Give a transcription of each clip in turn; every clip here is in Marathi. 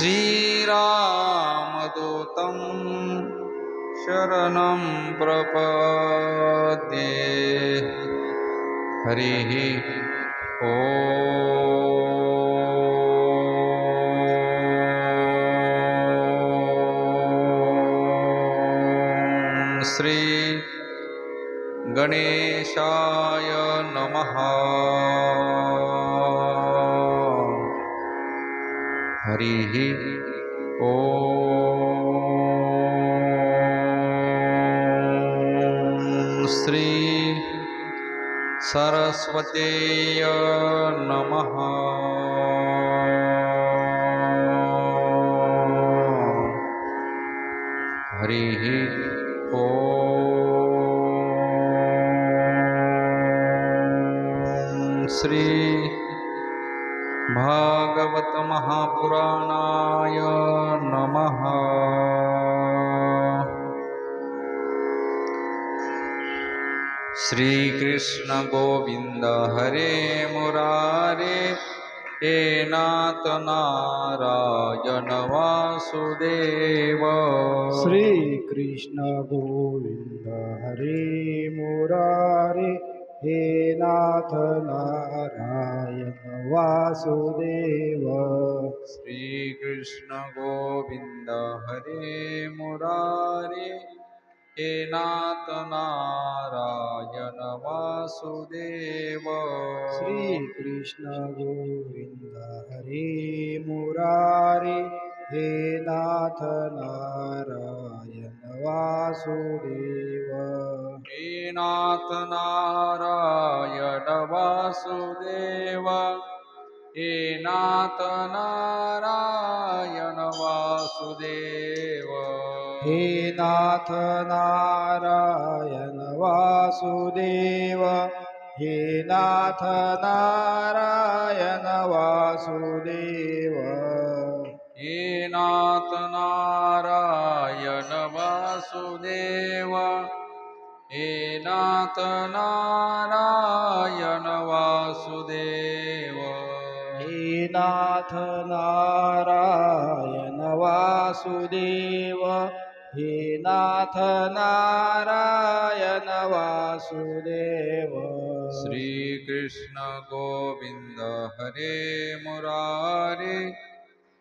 श्रीरामदूतं शरणं प्रपद्ये। हरिः ॐ श्री गणेशाय नमः। हरिः ॐ श्री सरस्वतीय नमः। हरिः ॐ श्री भागवत महापुराणाय नमः। श्री कृष्ण गोविंद हरे मुरारे, हे नाथ नारायण वासुदेव। श्री कृष्ण गोविंद हरे मुरारे, हे नाथ नारायण वासुदेव। श्री कृष्ण गोविंद हरे मुरारे, हे नाथ नारायण वासुदेव। श्री कृष्ण गोविंद हरे मुरारे, हे नाथ नारायण वासुदेव। हे नाथ नारायण वासुदेव, हे नाथ नारायण वासुदेव। हे नाथ नारायण वासुदेव, हे नाथ नारायण वासुदेव। हे नाथ नारायण वासुदेव, हे नाथ नारायण वासुदेव। हे नाथ नारायण वासुदेव, हे नाथ नारायण वासुदेव। श्री कृष्ण गोविंद हरे मुरारे,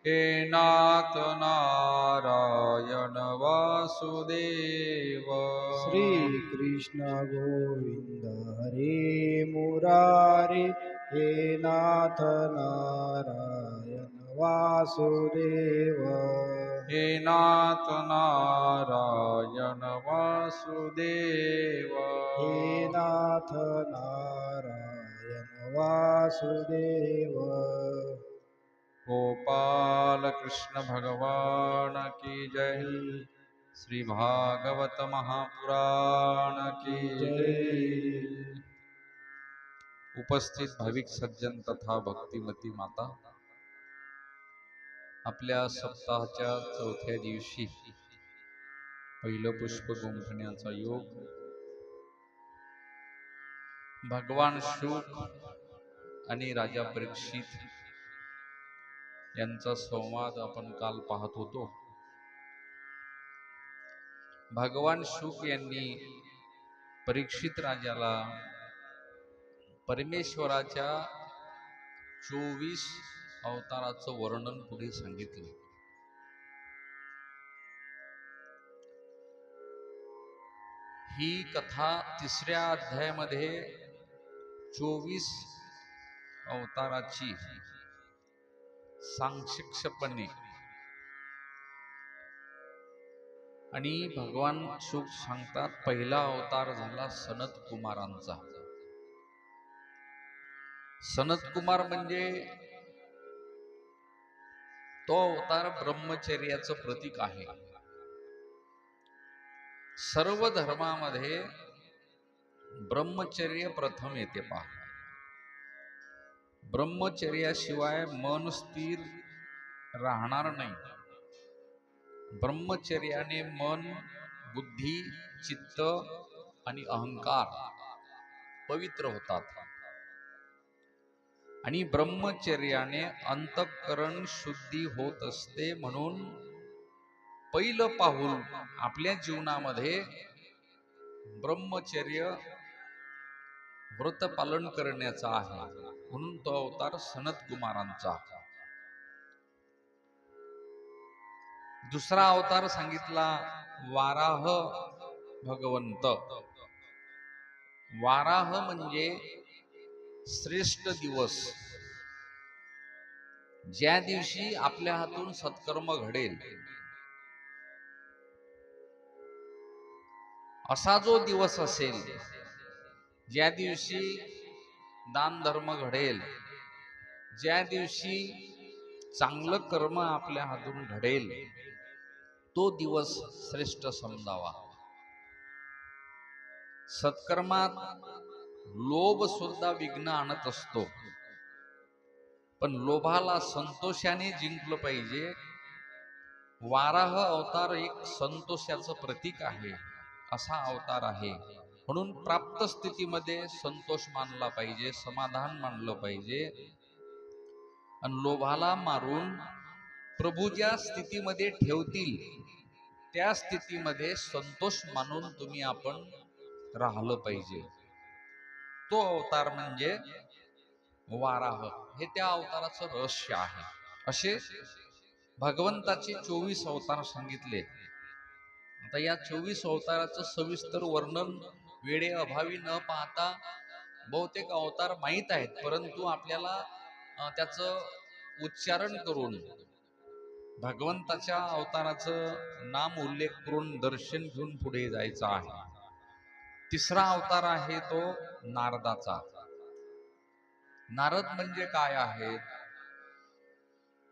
हे नाथ नारायण वासुदेव। श्री कृष्ण गोविंद हरे मुरारे, हे नाथ नारायण वासुदेव। हे नाथ नारायण वासुदेव। हे नाथ नारायण वासुदेव। गोपाल कृष्ण भगवान की जय। श्री भागवत महापुराण की जय। उपस्थित भाविक सज्जन तथा भक्तिमती माता, आपल्या सप्ताहाच्या चौथ्या दिवशी पहिलं पुष्प गुंफण्याचा योग भगवान शुक आणि राजा परीक्षित यांचा संवाद आपण काल पाहत होतो। भगवान शुक यांनी परीक्षित राजाला परमेश्वराच्या 24 अवताराचं वर्णन पुढे सांगितले। ही कथा 3ऱ्या अध्यायामध्ये 24 अवताराची सांक्षिप्तपणे आणि भगवान शुक सांगतात, पहिला अवतार झाला सनत कुमारांचा। सनत कुमार म्हणजे तो अवतार ब्रह्मचर्याचं प्रतीक आहे। सर्व धर्मामध्ये ब्रह्मचर्य प्रथम येते पहा। ब्रह्मचर्याशिवाय मन स्थिर राहणार नाही। ब्रह्मचर्याने मन, बुद्धी, चित्त आणि अहंकार पवित्र होतात। आणि ब्रह्मचर्याने अंतःकरण शुद्धी होत असते. म्हणून पहिलं पाऊल आपल्या जीवनामध्ये ब्रह्मचर्य व्रत पालन करण्याचा आहे. म्हणून तो अवतार सनत कुमारांचा. दुसरा अवतार सांगितला वाराह भगवंत. वाराह म्हणजे श्रेष्ठ दिवस, ज्या दिवशी आपल्या हातून सत्कर्म घडेल, असा जो दिवस असेल, ज्या दिवशी दान धर्म घडेल, ज्या दिवशी चांगलं कर्म आपल्या हातून घडेल, तो दिवस श्रेष्ठ समजावा. सत्कर्मात लोभ सुद्धा विघ्न आणत असतो, पण लोभाला संतोषाने जिंकलं पाहिजे. वाराह अवतार एक संतोषाचं प्रतीक आहे, असा अवतार आहे. म्हणून प्राप्त स्थितीमध्ये संतोष मानला पाहिजे, समाधान मानलं पाहिजे. आणि लोभाला मारून प्रभू ज्या स्थितीमध्ये ठेवतील त्या स्थितीमध्ये संतोष मानून तुम्ही आपण राहिलं पाहिजे. तो अवतार म्हणजे वाराह. हे त्या अवताराचं रहस्य आहे. असे भगवंताचे 24 अवतार सांगितले. आता या 24 अवताराचं सविस्तर वर्णन वेळे अभावी न पाहता बहुतेक अवतार माहीत आहेत, परंतु आपल्याला त्याचं उच्चारण करून भगवंताच्या अवताराचं नाम उल्लेख करून दर्शन घेऊन पुढे जायचं आहे. तिसरा अवतार आहे तो नारदाचा. नारद म्हणजे काय आहे?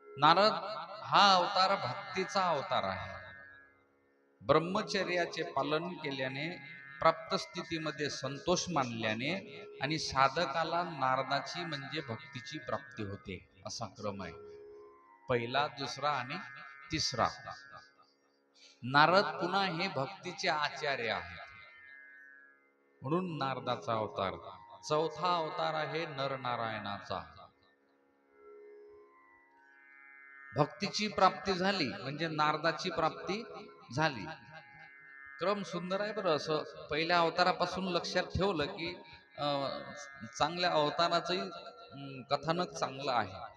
नारद हा अवतार भक्तीचा अवतार आहे. ब्रह्मचर्याचे पालन केल्याने, प्राप्त स्थितीमध्ये संतोष मानल्याने आणि साधकाला नारदाची म्हणजे भक्तीची प्राप्ती होते, असा क्रम आहे. पहिला, दुसरा आणि तिसरा. नारद पुन्हा हे भक्तीचे आचार्य आहेत, म्हणून नारदाचा अवतार. चौथा अवतार आहे नरनारायणाचा. भक्तीची प्राप्ती झाली म्हणजे नारदाची प्राप्ती झाली. क्रम सुंदर आहे बरं. असं पहिल्या अवतारापासून लक्षात ठेवलं की चांगल्या अवताराचंही कथानक चांगलं आहे.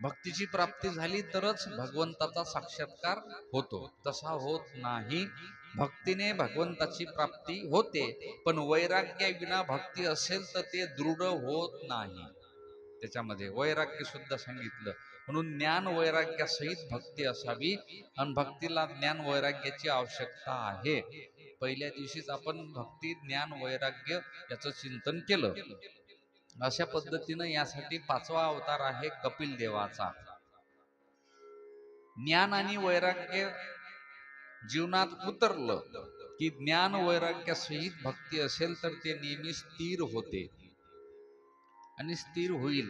भक्तीची प्राप्ती झाली तरच भगवंताचा साक्षात्कार होतो, तसा होत नाही. भक्तीने भगवंताची प्राप्ती होते, पण वैराग्याविना भक्ती असेल तर ते दृढ होत नाही. त्याच्यामध्ये वैराग्य सुद्धा सांगितलं. म्हणून ज्ञान वैराग्यासहित भक्ती असावी, आणि भक्तीला ज्ञान वैराग्याची आवश्यकता आहे. पहिल्या दिवशीच आपण भक्ती, ज्ञान, वैराग्य याचं चिंतन केलं. अशा पद्धतीनं यासाठी पाचवा अवतार आहे कपिल देवाचा. ज्ञान आणि वैराग्य जीवनात उतरलं की ज्ञान वैराग्यासहित भक्ती असेल तर ते नेहमी स्थिर होते आणि स्थिर होईल,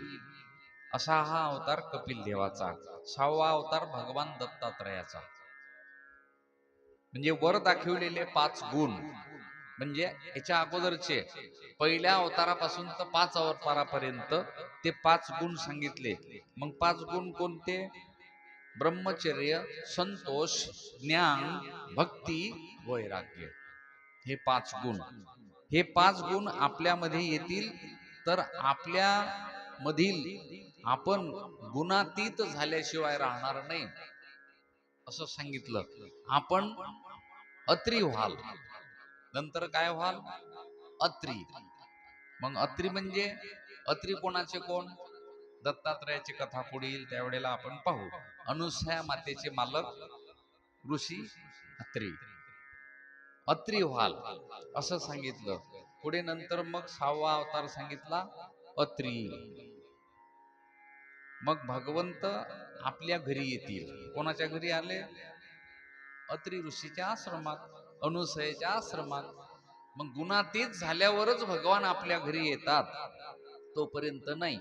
असा हा अवतार कपिल देवाचा. सहावा अवतार भगवान दत्तात्रयाचा. म्हणजे वर दाखवलेले 5 गुण, म्हणजे याच्या अगोदरचे पहिल्या अवतारापासून तर 5 अवतारापर्यंत ते 5 गुण सांगितले. मग 5 गुण कोणते? ब्रह्मचर्य, संतोष, ज्ञान, भक्ती, वैराग्य. हे 5 गुण. हे 5 गुण आपल्यामध्ये येतील तर आपल्या मधील आपण गुणातीत झाल्याशिवाय राहणार नाही, असं सांगितलं. आपण अत्री व्हाल. नंतर काय व्हाल? अत्री. मग अत्री म्हणजे अत्री कोणाचे कोण? दत्तात्रयाची कथा पुढे येईल त्यावेळेला आपण पाहू. अनुसया मातेचे मालक ऋषी अत्री. अत्री व्हाल असं सांगितलं. पुढे नंतर मग 6वा अवतार सांगितला अत्री. मग भगवंत आपल्या घरी येतील. कोणाच्या घरी आले? अत्री ऋषीच्या आश्रमात, अनुसयेच्या आश्रमात. मग गुणातीत झाल्यावरच भगवान आपल्या घरी येतात, तोपर्यंत नाही.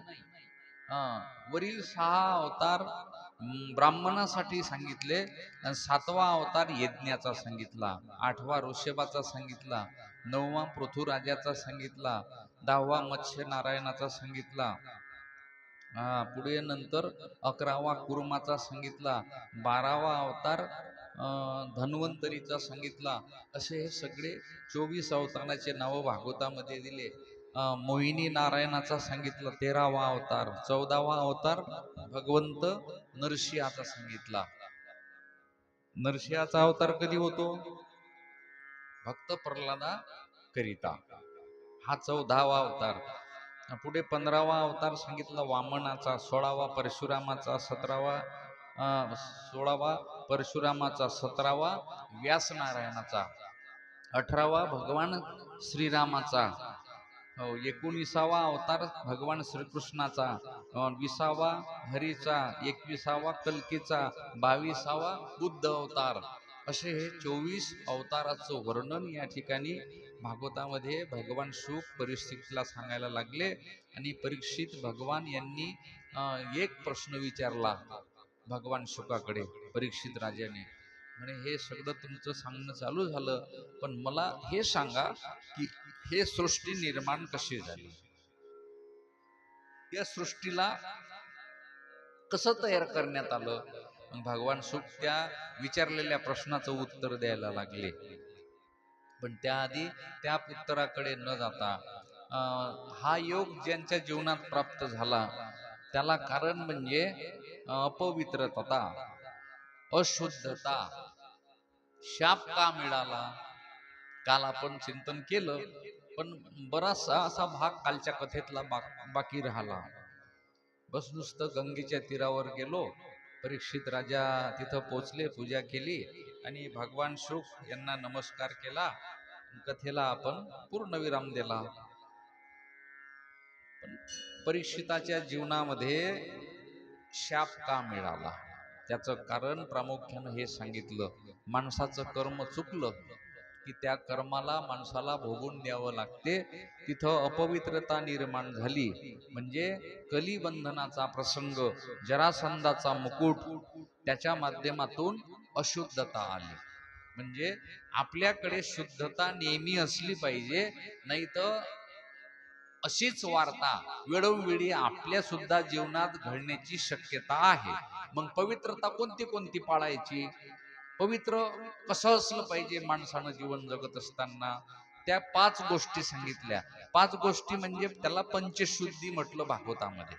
वरील 6 अवतार ब्राह्मणासाठी सांगितले, आणि 7वा अवतार यज्ञाचा सांगितला, 8वा ऋषभाचा सांगितला, 9वा पृथुराजाचा सांगितला, 10वा मत्स्य नारायणाचा सांगितला, पुढे नंतर 11वा कुर्माचा सांगितला, 12वा अवतार धन्वंतरीचा सांगितला. असे हे सगळे 24 अवताराचे नाव भागवतामध्ये दिले. मोहिनी नारायणाचा सांगितला 13वा अवतार, 14वा अवतार भगवंत नरसिंहाचा सांगितला. नरसिंहाचा अवतार कधी होतो? भक्त प्रल्हादा करिता, हा 14वा अवतार. पुढे 15वा अवतार सांगितला वामनाचा, 16वा परशुरामाचा, 16वा परशुरामाचा, 17वा व्यास नारायणाचा, 18वा भगवान श्रीरामाचा, 19वा अवतार भगवान श्रीकृष्णाचा, 20वा हरीचा, 21वा कल्कीचा, 22वा बुद्ध अवतार. असे हे 24 अवताराचं वर्णन या ठिकाणी भागवतामध्ये भगवान शुक परीक्षितला सांगायला लागले. आणि परीक्षित भगवान यांनी एक प्रश्न विचारला भगवान शुकाकडे. परीक्षित राजाने म्हणे, हे सगळं तुमचं सांगणं चालू झालं, पण मला हे सांगा की हे सृष्टी निर्माण कशी झाली, या सृष्टीला कसं तयार करण्यात आलं. भगवान शुक त्या विचारलेल्या प्रश्नाचं उत्तर द्यायला लागले. पण त्याआधी त्या उत्तराकडे न जाता हा योग ज्यांच्या जीवनात प्राप्त झाला त्याला कारण म्हणजे अपवित्रता, अशुद्धता. शाप का मिळाला? काल आपण चिंतन केलं, पण बराचसा असा भाग कालच्या कथेतला बाकी राहिला. बस नुसतं गंगेच्या तीरावर गेलो, परीक्षित राजा तिथं पोचले, पूजा केली आणि भगवान शुक यांना नमस्कार केला, कथेला आपण पूर्णविराम दिला. पण परीक्षिताच्या जीवनामध्ये शाप का मिळाला त्याचं कारण प्रामुख्यानं हे सांगितलं. माणसाचं कर्म चुकलं की त्या कर्माला माणसाला भोगून द्यावं लागते. तिथं अपवित्रता निर्माण झाली म्हणजे कलिबंधनाचा प्रसंग, जरासंधाचा मुकुट, त्याच्या माध्यमातून अशुद्धता आली. म्हणजे आपल्याकडे शुद्धता नेहमी असली पाहिजे, नाही तर अशीच वार्ता वेळोवेळी आपल्या सुद्धा जीवनात घडण्याची शक्यता आहे. मग पवित्रता कोणती कोणती पाळायची? पवित्र कसं असलं पाहिजे माणसानं जीवन जगत असताना? त्या 5 गोष्टी सांगितल्या. 5 गोष्टी म्हणजे त्याला पंचशुद्धी म्हटलं भागवतामध्ये.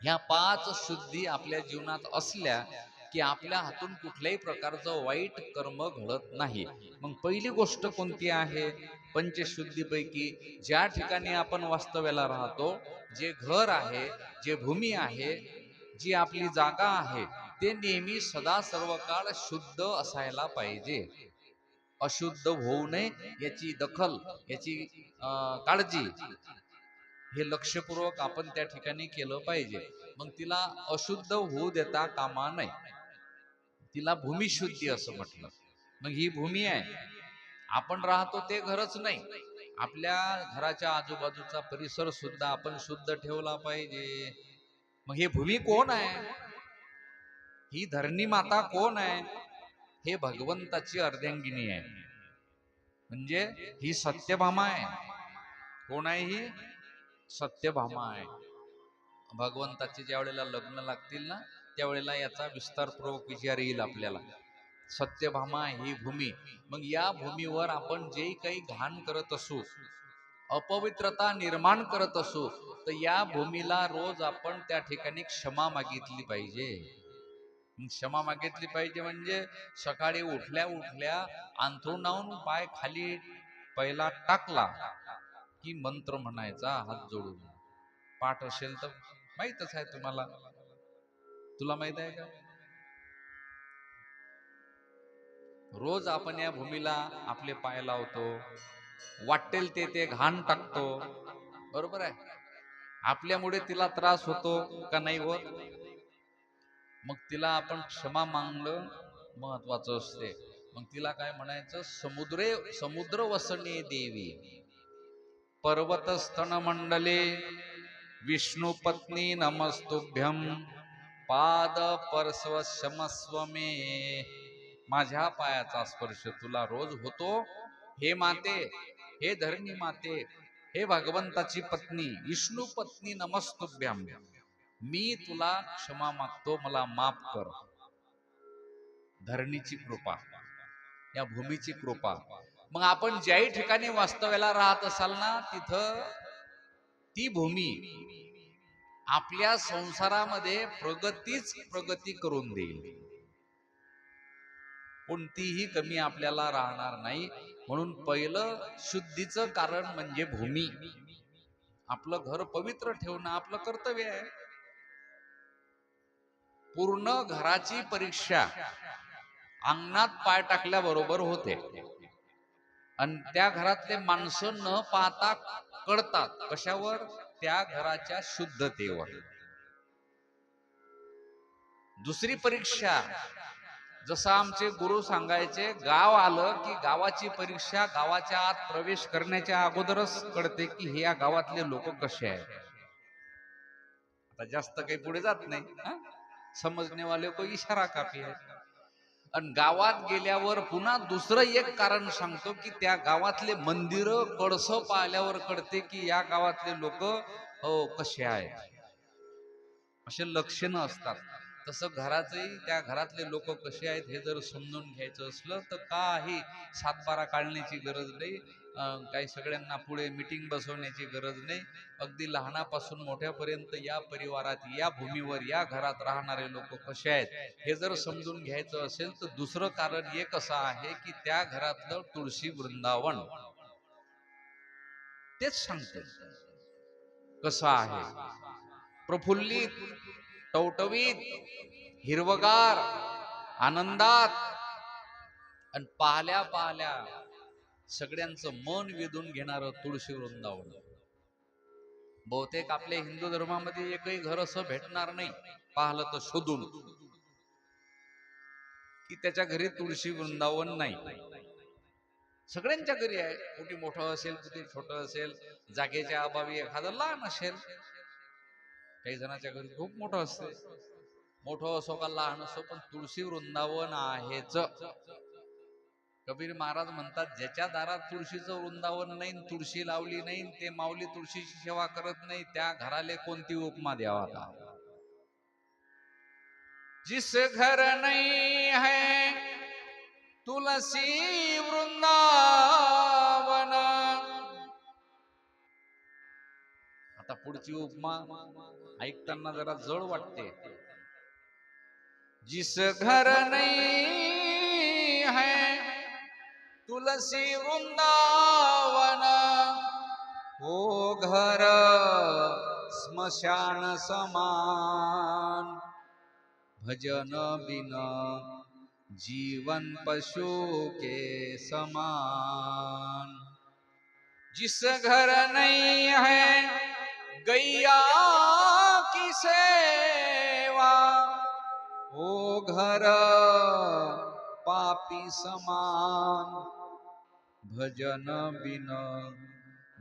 ह्या 5 शुद्धी आपल्या जीवनात असल्या की आपल्या हातून कुठल्याही प्रकारचं वाईट कर्म घडत नाही. मग पहिली गोष्ट कोणती आहे पंचशुद्धीपैकी? ज्या ठिकाणी आपण वास्तव्याला राहतो, जे घर आहे, जे भूमी आहे, जी आपली जागा आहे, ते नेहमी सदा सर्व काळ शुद्ध असायला पाहिजे. अशुद्ध होऊ नये याची दखल, याची काळजी, हे लक्षपूर्वक आपण त्या ठिकाणी केलं पाहिजे. मग तिला अशुद्ध होऊ देता कामा नये. तिला भूमिशुद्धी असं म्हटलं. मग ही भूमी आहे, आपण राहतो ते घरच नाही, आपल्या घराच्या आजूबाजूचा परिसर सुद्धा आपण शुद्ध ठेवला पाहिजे. मग हे भूमी कोण आहे? ही धरणी माता कोण आहे? हे भगवंताची अर्धांगिनी आहे, म्हणजे ही सत्यभामा आहे. कोण आहे ही? सत्यभामा आहे. भगवंताचे ज्या वेळेला लग्न लागतील ना, त्यावेळेला याचा विस्तारपूर्वक विचार येईल आपल्याला. सत्यभामा ही भूमी. मग या भूमीवर आपण जे काही घाण करत असू, अपवित्रता निर्माण करत असू, तर या भूमीला रोज आपण त्या ठिकाणी क्षमा मागितली पाहिजे. क्षमा मागितली पाहिजे म्हणजे सकाळी उठल्या उठल्या अंथरुणावून पाय खाली पहिला टाकला की मंत्र म्हणायचा हात जोडून. पाठ असेल तर माहीतच आहे तुम्हाला. तुला माहित आहे का? रोज आपण या भूमीला आपले पाय लावतो, वाटेल ते घाण टाकतो, बरोबर आहे. आपल्यामुळे तिला त्रास होतो का नाही होत? मग तिला आपण क्षमा मागणं महत्वाचं असते. मग तिला काय म्हणायचं? समुद्र वसने देवी, पर्वत स्तन मंडले, विष्णू पत्नी नमस्तुभ्यम, पाद परस्व क्षमस्व मे. माझ्या पायाचा स्पर्श तुला रोज होतो, हे माते, हे धरणी माते, हे भगवंताची पत्नी, विष्णू पत्नी नमस्तुभ्यम. मी तुला क्षमा मागतो, मला माफ कर. धरणीची कृपा, या भूमीची कृपा. मग आपण ज्याही ठिकाणी वास्तव्याला राहत असाल ना, तिथं ती भूमी आपल्या संसारामध्ये प्रगतीच प्रगती करून देईल. कोणतीही कमी आपल्याला राहणार नाही. म्हणून पहिलं शुद्धीचं कारण म्हणजे भूमी. आपलं घर पवित्र ठेवणं आपलं कर्तव्य आहे. पूर्ण घराची परीक्षा अंगणात पाय टाकल्याबरोबर होते. आणि त्या घरातले माणसं न पाहता कळतात. कशावर? त्या घराच्या शुद्धतेवर. दुसरी परीक्षा, जसं आमचे गुरु सांगायचे, गाव आलं की गावाची परीक्षा गावाच्या आत प्रवेश करण्याच्या अगोदरच कळते की या गावातले लोक कसे आहेत. आता जास्त काही पुढे जात नाही, समजणे वाले को इशारा काफी आहे. आणि गावात गेल्यावर पुन्हा दुसरं एक कारण सांगतो की त्या गावातले मंदिर कळस पाहिल्यावर कळते की या गावातले लोक कसे आहेत. असे लक्षणं असतात. तसं घराचंही त्या घरातले लोक कसे आहेत हे जर समजून घ्यायचं असलं तर काही सातबारा काढण्याची गरज नाही. काही सगळ्यांना पुढे मीटिंग बसवण्याची गरज नाही. अगदी लहानापासून मोठ्यापर्यंत या परिवारात, या भूमीवर, या घरात राहणारे लोक कसे आहेत हे जर समजून घ्यायचं असेल तर दुसरं कारण एक असं आहे की त्या घरातलं तुळशी वृंदावन तेच सांगते कसं आहे. प्रफुल्लित, टवटवीत, हिरवगार, आनंदात, आणि पाहल्या पाहल्या सगळ्यांचं मन वेधून घेणारं तुळशी वृंदावन. बहुतेक आपल्या हिंदू धर्मामध्ये एकही घर असं भेटणार नाही, पाहलं तर शोधून, की त्याच्या घरी तुळशी वृंदावन नाही. सगळ्यांच्या घरी आहे. कुठे मोठं असेल, कुठे छोटं असेल, जागेच्या अभावी एखादं लहान असेल. काही जणांच्या घरी खूप मोठं असते. मोठं असो का लहान असो, पण तुळशी वृंदावन आहेच. कबीर महाराज म्हणतात, ज्याच्या दारात तुळशीचं वृंदावन नाही, तुळशी लावली नाही, ते माऊली तुळशीची सेवा करत नाही, त्या घराले कोणती उपमा द्यावा का. जिस घर नहीं है तुलसी वृंदावन. आता पुढची उपमा ऐकताना जरा जड वाटते. जिस घर नहीं है तुलसी वृंदावन, वो घर स्मशान समान. भजन बिन जीवन पशु के समान. जिस घर नहीं है गैया की सेवा, वो घर पापी समान. भजन बिन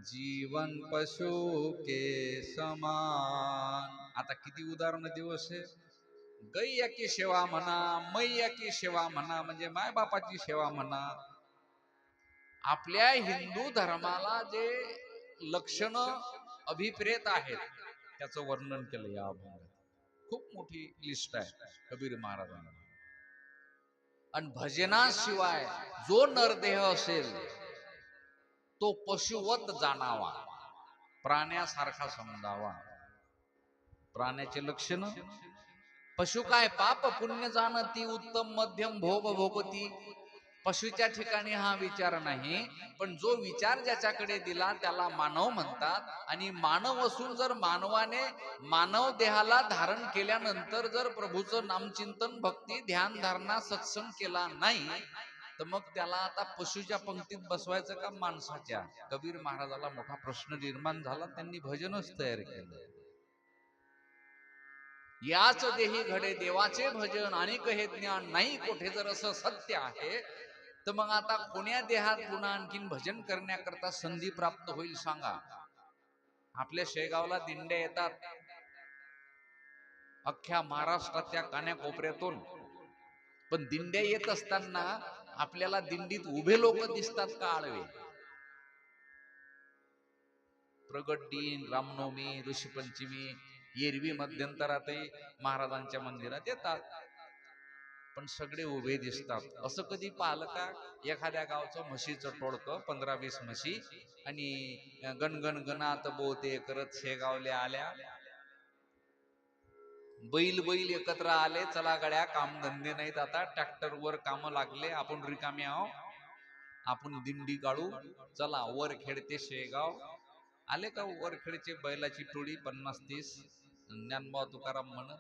जीवन पशु के समान. आता किती उदाहरण देऊ असे. गैया की सेवा म्हणा, मैया की सेवा म्हणा, म्हणजे मायबापाची सेवा म्हणा. आपल्या हिंदू धर्माला जे लक्षण अभिप्रेत आहेत त्याचं वर्णन केलं या अभंगात. खूप मोठी लिस्ट आहे कबीर महाराजांना. आणि भजनाशिवाय जो नरदेह असेल तो पशुवत जाणावा, प्राण्यासारखा समजावा. प्राण्याचे लक्षण, पशु काय पाप पुण्य जाणती, उत्तम मध्यम भोग भोगती. पशुच्या ठिकाणी हा विचार नाही, पण जो विचार ज्याच्याकडे दिला त्याला मानव म्हणतात. आणि मानव असून जर मानवाने मानव देहाला धारण केल्यानंतर जर प्रभूचं नामचिंतन, भक्ती, ध्यान, धारणा, सत्संग केला नाही तर मग त्याला आता पशुच्या पंक्तीत बसवायचं का माणसाच्या. कबीर महाराजाला मोठा प्रश्न निर्माण झाला. त्यांनी भजनच तयार केलं. याच देही घडे देवाचे भजन, अनेक हे ज्ञान नाही कोठे. जर असं सत्य आहे तर मग आता कोण्या देहात पुन्हा आणखीन भजन करण्याकरता संधी प्राप्त होईल सांगा. आपल्या शेगावला दिंड्या येतात अख्ख्या महाराष्ट्रातल्या कान्याकोपऱ्यातून. पण दिंड्या येत असताना आपल्याला दिंडीत उभे लोक दिसतात का आळवे. प्रगट दिन, रामनवमी, ऋषीपंचमी एरवी मध्यंतरातही महाराजांच्या मंदिरात येतात, पण सगळे उभे दिसतात. असं कधी पाहिलं का? एखाद्या गावचं म्हशीचं टोळकं 15-20 म्हशी आणि गणगण गणात बोते करत शेगावले आल्या, बैल बैल एकत्र आले, चला गड्या काम धंदे नाहीत आता, ट्रॅक्टरवर काम लागले, आपण रिकामे आहो, आपण दिंडी काढू, चला वरखेड ते शेगाव. आले का वरखेडचे बैलाची टोळी 50-30, ज्ञानबा तुकाराम म्हणत.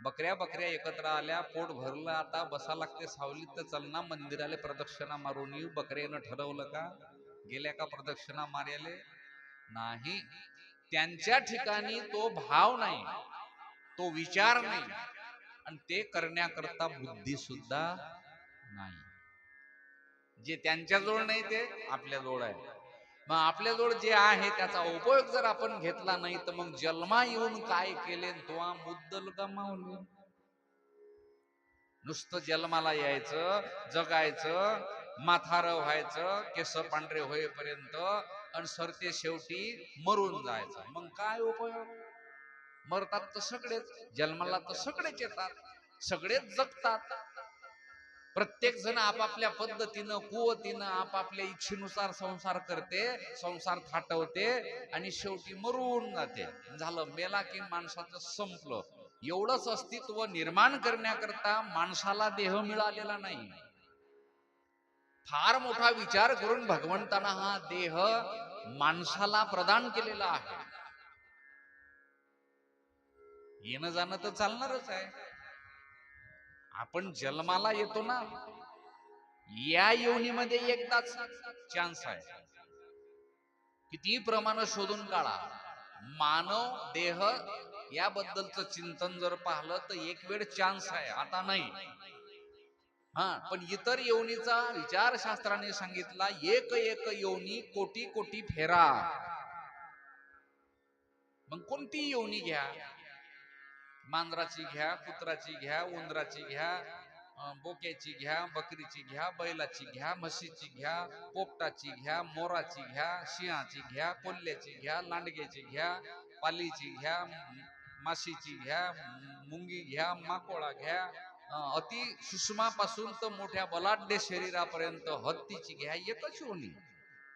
बकऱ्या बकऱ्या एकत्र आल्या, पोट भरलं, आता बसा लागते सावलीत, तर चल ना मंदिराले प्रदक्षिणा मारून येऊ. बकऱ्यानं ठरवलं का? गेल्या का प्रदक्षिणा मार्याले? नाही. त्यांच्या ठिकाणी तो भाव नाही, तो विचार नाही, आणि ते करण्याकरता बुद्धी सुद्धा नाही. जे त्यांच्याजवळ नाही ते आपल्याजवळ आहे. मग आपल्याजवळ जे आहे त्याचा उपयोग जर आपण घेतला नाही, तर मग जन्मा येऊन काय केले तो मुद्दल गमावले. नुसतं जन्माला यायचं, जगायचं, माथार व्हायचं, केस पांढरे होईपर्यंत, आणि सरते शेवटी मरून जायचं. मग काय उपयोग? मरतात तर सगळेच, जन्माला तर सगळेच येतात, सगळेच जगतात. प्रत्येक जण आपापल्या पद्धतीनं कुवतीनं आपापल्या इच्छेनुसार संसार करते, संसार थाटवते, आणि शेवटी मरून जाते. झालं, मेला की माणसाचं संपलं. एवढंच अस्तित्व निर्माण करण्याकरता माणसाला देह मिळालेला नाही. फार मोठा विचार करून भगवंतानं हा देह माणसाला प्रदान केलेला आहे. येणं जाणं तर चालणारच आहे. आपण जन्माला येतो ना, या योनीमध्ये एकदाच चान्स आहे. किती प्रमाण शोधून काढा, मानव देह याबद्दलचं चिंतन जर पाहिलं तर एक वेळ चान्स आहे, आता नाही. पण इतर योनीचा विचार शास्त्राने सांगितला, एक एक योनी कोटी कोटी फेरा. मग कोणती योनी घ्या, मांजराची घ्या, कुत्राची घ्या, उंदराची घ्या, बोक्याची घ्या, बकरीची घ्या, बैलाची घ्या, म्हशीची घ्या, पोपटाची घ्या, मोराची घ्या, सिंहाची घ्या, कोल्ह्याची घ्या, लांडग्याची घ्या, पालीची घ्या, माशीची घ्या, मुंगी घ्या, माकोळा घ्या, अति सूक्ष्मापासून तर मोठ्या बलाढ्य शरीरापर्यंत हत्तीची घ्या, एकच योनी.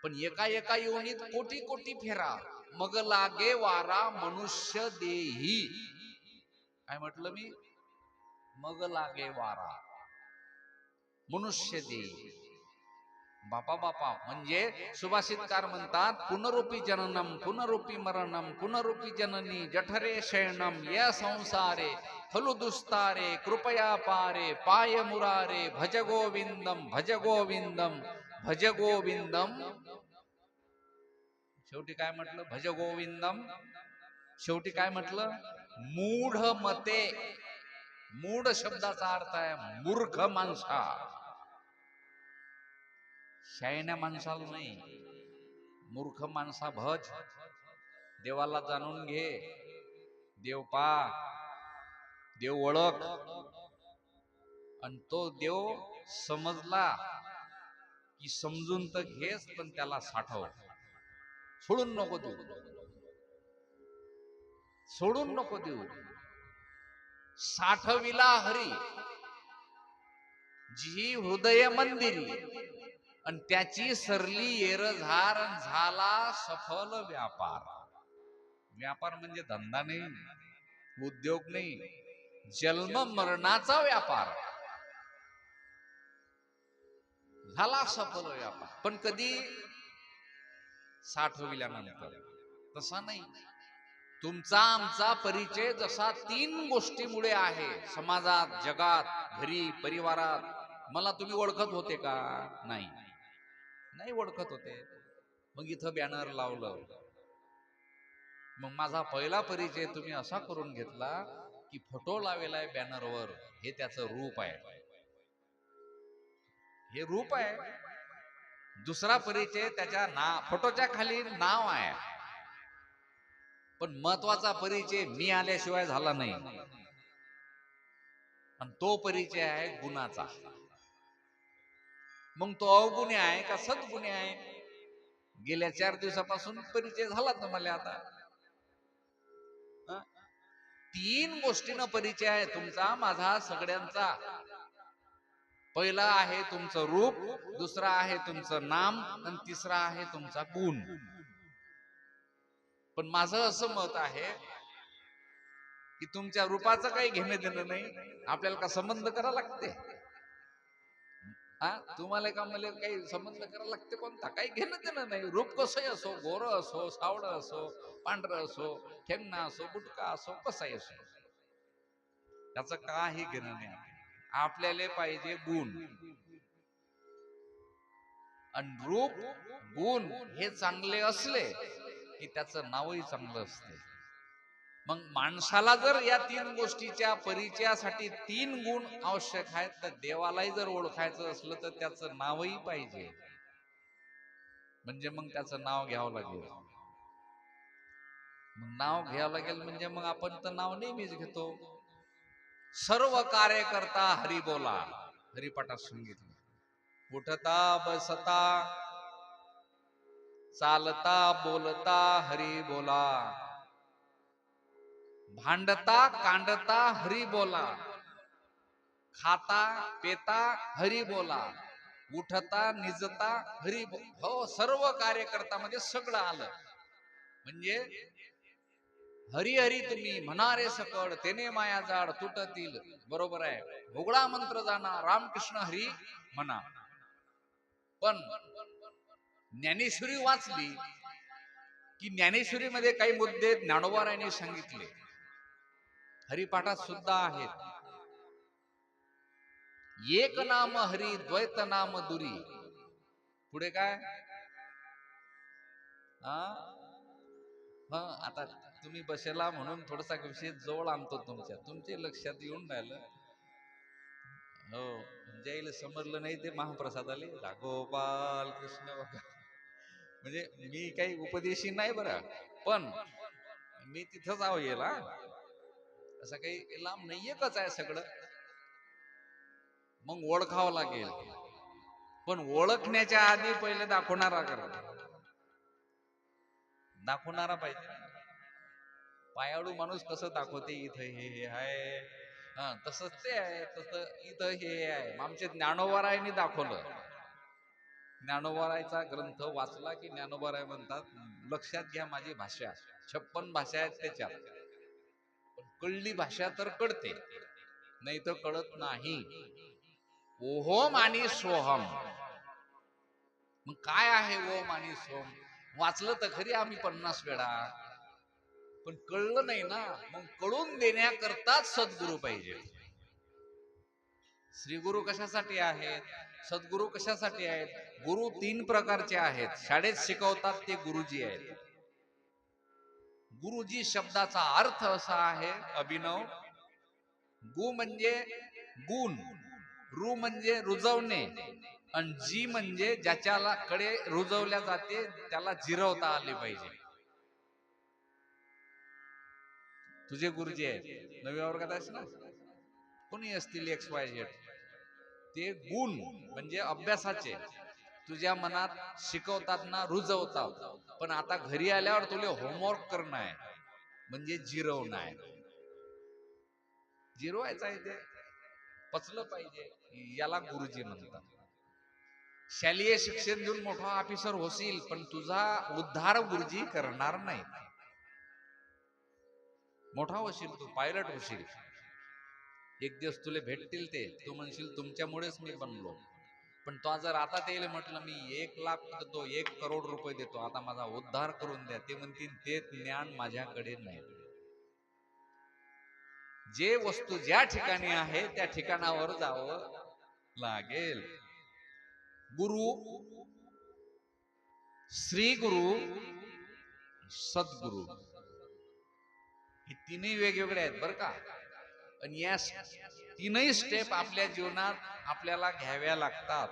पण एका एका योनीत कोटी कोटी फेरा. मग लागे वारा मनुष्य देही. काय म्हटलं मी? मग लागे वारा मनुष्य देही. बापा बापा, म्हणजे सुभाषितकार म्हणतात, पुनरुपी जननम पुनरुपी मरणम पुनरुपी जननी जठरे शयनम या संसारे खलु दुस्तारे कृपया पारे पाय मुरारे भज गोविंदम भज गोविंदम भज गोविंदम. शेवटी काय म्हटलं? भज गोविंदम. शेवटी काय म्हटलं? मूढ मते. मूढ शब्दाचा अर्थ आहे मूर्ख माणसा. शायण्या माणसाला नाही, मूर्ख माणसा भज. देवाला जाणून घे, देव पा, देव ओळख, आणि तो देव समजला की समजून तर घेस, पण त्याला साठव. सोडून नको देऊ, सोडून नको देऊ. साठविला हरी जी हृदय मंदिरी, आणि त्याची सरली येरझार, झाला सफल व्यापार. व्यापार म्हणजे धंदा नाही, उद्योग नाही, जन्म मरणाचा व्यापार. झाला सफल व्यापार. पण कधी? साठविल्यानंतर. तसा नाही. तुमचा आमचा परिचय जसा 3 गोष्टीमुळे आहे, समाजात, जगात, घरी, परिवारात. मला तुम्ही ओळखत होते का? नाही, नाही ओळखत होते. मग इथं बॅनर लावलं, मग माझा पहिला परिचय तुम्ही असा करून घेतला की फोटो लावलाय बॅनरवर, हे त्याचं रूप आहे, हे रूप आहे. दुसरा परिचय त्याच्या फोटोच्या खाली नाव आहे. पण महत्वाचा परिचय मी आल्याशिवाय झाला नाही, आणि तो परिचय आहे गुणाचा. मग तो अवगुणी आहे का सद्गुणी आहे? गेल्या 4 दिवसापासून परिचय झाला तुम्हाला. आता तीन गोष्टींना परिचय आहे तुमचा माझा सगळ्यांचा. पहिला आहे तुमचं रूप, दुसरा आहे तुमचं नाम आणि तिसरा आहे तुमचा गुण. पण माझं असं मत आहे की तुमच्या रूपाचं काही घेणं देणं नाही, आपल्याला का संबंध करा लागते? हा, तुम्हाला का मला काही संबंध करा लागते कोणता? काही घेणं देणं नाही. रूप कसंही असो, गोर असो, सावळं असो, पांढरं असो, ठेंगणा असो, बुटका असो, कसाही असो, त्याचं काही घेणं नाही. आपल्याला पाहिजे गुण. आणि रूप गुण हे चांगले असले की त्याचं नावही चांगलं असते. मग माणसाला जर या तीन गोष्टीच्या परिचयासाठी तीन गुण आवश्यक आहेत, तर देवालाही जर ओळखायचं असलं तर त्याचं नावही पाहिजे. म्हणजे मग त्याचं नाव घ्यावं लागेल. मग नाव घ्यावं लागेल म्हणजे मग आपण तर नाव नेहमीच घेतो. सर्व कार्यकर्ता हरी बोला, हरिपाठात सांगितलं. उठता बसता चालता बोलता हरी बोला, भांडता कांडता हरी बोला, खाता पेता हरी बोला, उठता निजता हरी बोला. हो, सर्व कार्यकर्ता मध्ये सगळं आलं. म्हणजे हरी हरी तुम्ही म्हणारे सकळ, तेने माया जाड तुटतील. बरोबर आहे. भोगळा मंत्र जाणा, रामकृष्ण हरी म्हणा. पण ज्ञानेश्वरी वाचली की ज्ञानेश्वरीमध्ये काही मुद्दे ज्ञानोबारायांनी सांगितले, हरिपाठात सुद्धा आहेत. एक नाम हरी द्वैत नाम दुरी. पुढे काय? आता तुम्ही बसेला म्हणून थोडासा विषय जवळ आणतो तुमच्या लक्षात येऊन राहिलं. हो, ज्याला समजलं नाही ते महाप्रसाद आले गोपाल कृष्ण. म्हणजे मी काही उपदेशी नाही बरं, पण मी तिथंच आहो येला, असं काही लांब नाही, एकच आहे सगळं. मग ओळखावं लागेल, पण ओळखण्याच्या आधी पहिले दाखवणारा पाहिजे. पायाळू माणूस कसं दाखवते, इथं हे आहे, हा तसंच ते आहे, तसं इथं हे आहे. आमचे ज्ञानोबारायांनी दाखवलं. ज्ञानोबारायचा ग्रंथ वाचला की ज्ञानोबाराय म्हणतात, लक्षात घ्या माझी भाषा 56 भाषा आहेत त्याच्यात, पण कळली भाषा तर कळते, नाही तर कळत नाही. ओहोम आणि सोहम. मग काय आहे ओम आणि सोम? वाचलं तर खरी आम्ही 50 वेळा, पण कळलं नाही ना. मग कळून देण्याकरताच सद्गुरू पाहिजे. श्री गुरु कशासाठी आहेत? सद्गुरू कशासाठी आहेत? गुरु 3 प्रकारचे आहेत. शाळेत शिकवतात ते गुरुजी आहेत. गुरुजी शब्दाचा अर्थ असा आहे अभिनव. गु म्हणजे गुण, रु म्हणजे रुजवणे, आणि जी म्हणजे ज्याच्याला कडे रुजवल्या जाते त्याला जिरवता आले पाहिजे. तुझे गुरुजी आहेत, 9व्या वर्गात आहेस ना, कोणी असतील XYZ, ते गुण म्हणजे अभ्यासाचे तुझ्या मनात शिकवतात ना, रुजवतात. पण आता घरी आल्यावर तुला होमवर्क करणं आहे, म्हणजे जिरवणं आहे. जिरवायचं आहे, ते पचलं पाहिजे, याला गुरुजी म्हणतात. शालेय शिक्षण देऊन मोठा ऑफिसर होशील, पण तुझा उद्धार गुरुजी करणार नाही. मोठा होशील, तू पायलट होशील, एक दिवस तुला भेटतील ते, तू म्हणशील तुमच्यामुळेच मी बनलो. पण तो जर आता त्याला म्हटलं मी 1 लाख देतो, 1 करोड रुपये देतो, आता माझा उद्धार करून द्या, ते म्हणतील ते ज्ञान माझ्याकडे नाही. जे वस्तू ज्या ठिकाणी आहे त्या ठिकाणावर जावं लागेल. गुरु, श्री गुरु, सद्गुरु, हे तीनही वेगवेगळे आहेत बरं का. आणि या तीनही स्टेप आपल्या जीवनात आपल्याला घ्याव्या लागतात,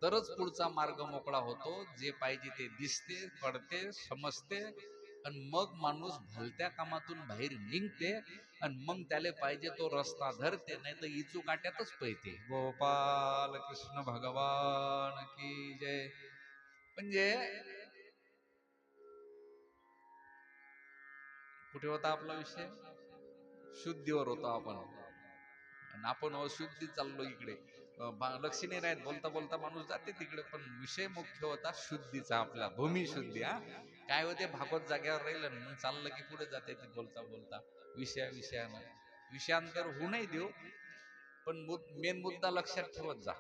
तरच पुढचा मार्ग मोकळा होतो. जे पाहिजे ते दिसते, कळते, समजते, आणि मग माणूस भलत्या कामातून बाहेर निघते, आणि मग त्याला पाहिजे तो रस्ता धरते, नाही तर इचू काट्यातच पळते. गोपाल कृष्ण भगवान की जय. म्हणजे कुठे होता आपला विषय? शुद्धीवर होतो आपण, आणि आपण अशुद्धी चाललो इकडे. लक्ष नाही राहत, बोलता बोलता माणूस जाते तिकडे. पण विषय मुख्य होता शुद्धीचा, आपला भूमिशुद्धी. हा काय होते, भागवत जाग्यावर राहिलं मग चाललं की पुढे जाते ते बोलता बोलता विषयानं. विषयांतर होऊ नाही देऊ, पण मेन मुद्दा लक्षात ठेवत जा.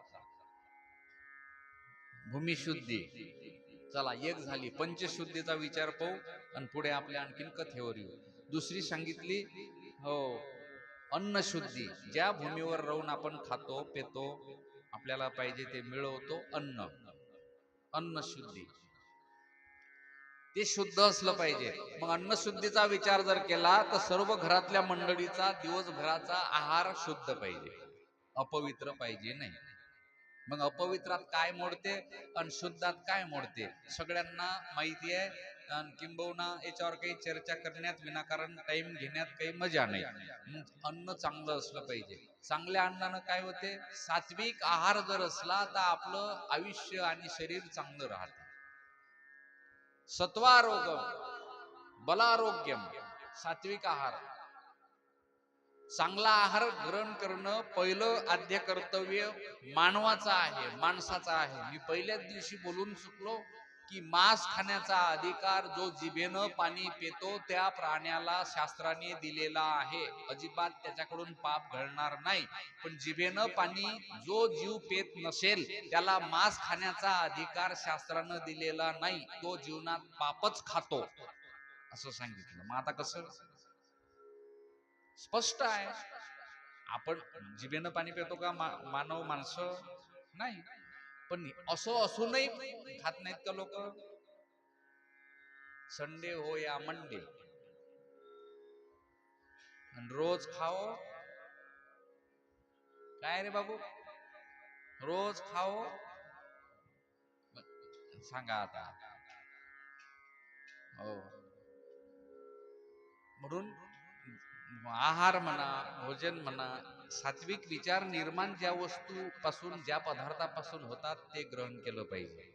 भूमिशुद्धी. चला, एक झाली. पंचशुद्धीचा विचार पाहू आणि पुढे आपल्या आणखीन कथेवर येऊ. दुसरी सांगितली हो, अन्नशुद्धी. ज्या भूमीवर राहून आपण खातो पितो, आपल्याला पाहिजे ते मिळवतो, अन्नशुद्धी, ते शुद्ध असलं पाहिजे. मग अन्नशुद्धीचा विचार जर केला तर सर्व घरातल्या मंडळीचा दिवसभराचा आहार शुद्ध पाहिजे, अपवित्र पाहिजे नाही. मग अपवित्रात काय मोडते आणि शुद्धात काय मोडते सगळ्यांना माहिती आहे. आणि किंबहुना याच्यावर काही चर्चा करण्यात विनाकारण टाइम घेण्यात काही मजा नाही. मग अन्न चांगलं असलं पाहिजे. चांगल्या अन्नानं काय होते, सात्विक आहार जर असला तर आपलं आयुष्य आणि शरीर चांगलं राहते. सत्वारोग्यम बलारोग्यम, सात्विक आहार. चांगला आहार ग्रहण करणं पहिलं आद्य कर्तव्य मानवाचं आहे, माणसाचा आहे. मी पहिल्याच दिवशी बोलून चुकलो की मांस खाण्याचा अधिकार जो जिभेनं पाणी पितो त्या प्राण्याला शास्त्राने दिलेला आहे. अजिबात त्याच्याकडून पाप घडणार नाही. पण जिभेनं पाणी जो जीव पेत नसेल त्याला मांस खाण्याचा अधिकार शास्त्रानं दिलेला नाही. तो जीवनात पापच खातो असं सांगितलं. मग आता कसं, स्पष्ट आहे. आपण जिभेनं पाणी पितो का मानव माणसं? नाही. पण असं असूनही खात नाहीत का लोक? संडे हो या मंडे, रोज खाओ. काय रे बाबू, रोज खाओ? सांगा आता. हो, म्हणून आहार म्हणा, भोजन म्हणा, सात्विक विचार निर्माण ज्या वस्तू पासून, ज्या पदार्थापासून होतात ते ग्रहण केलं पाहिजे.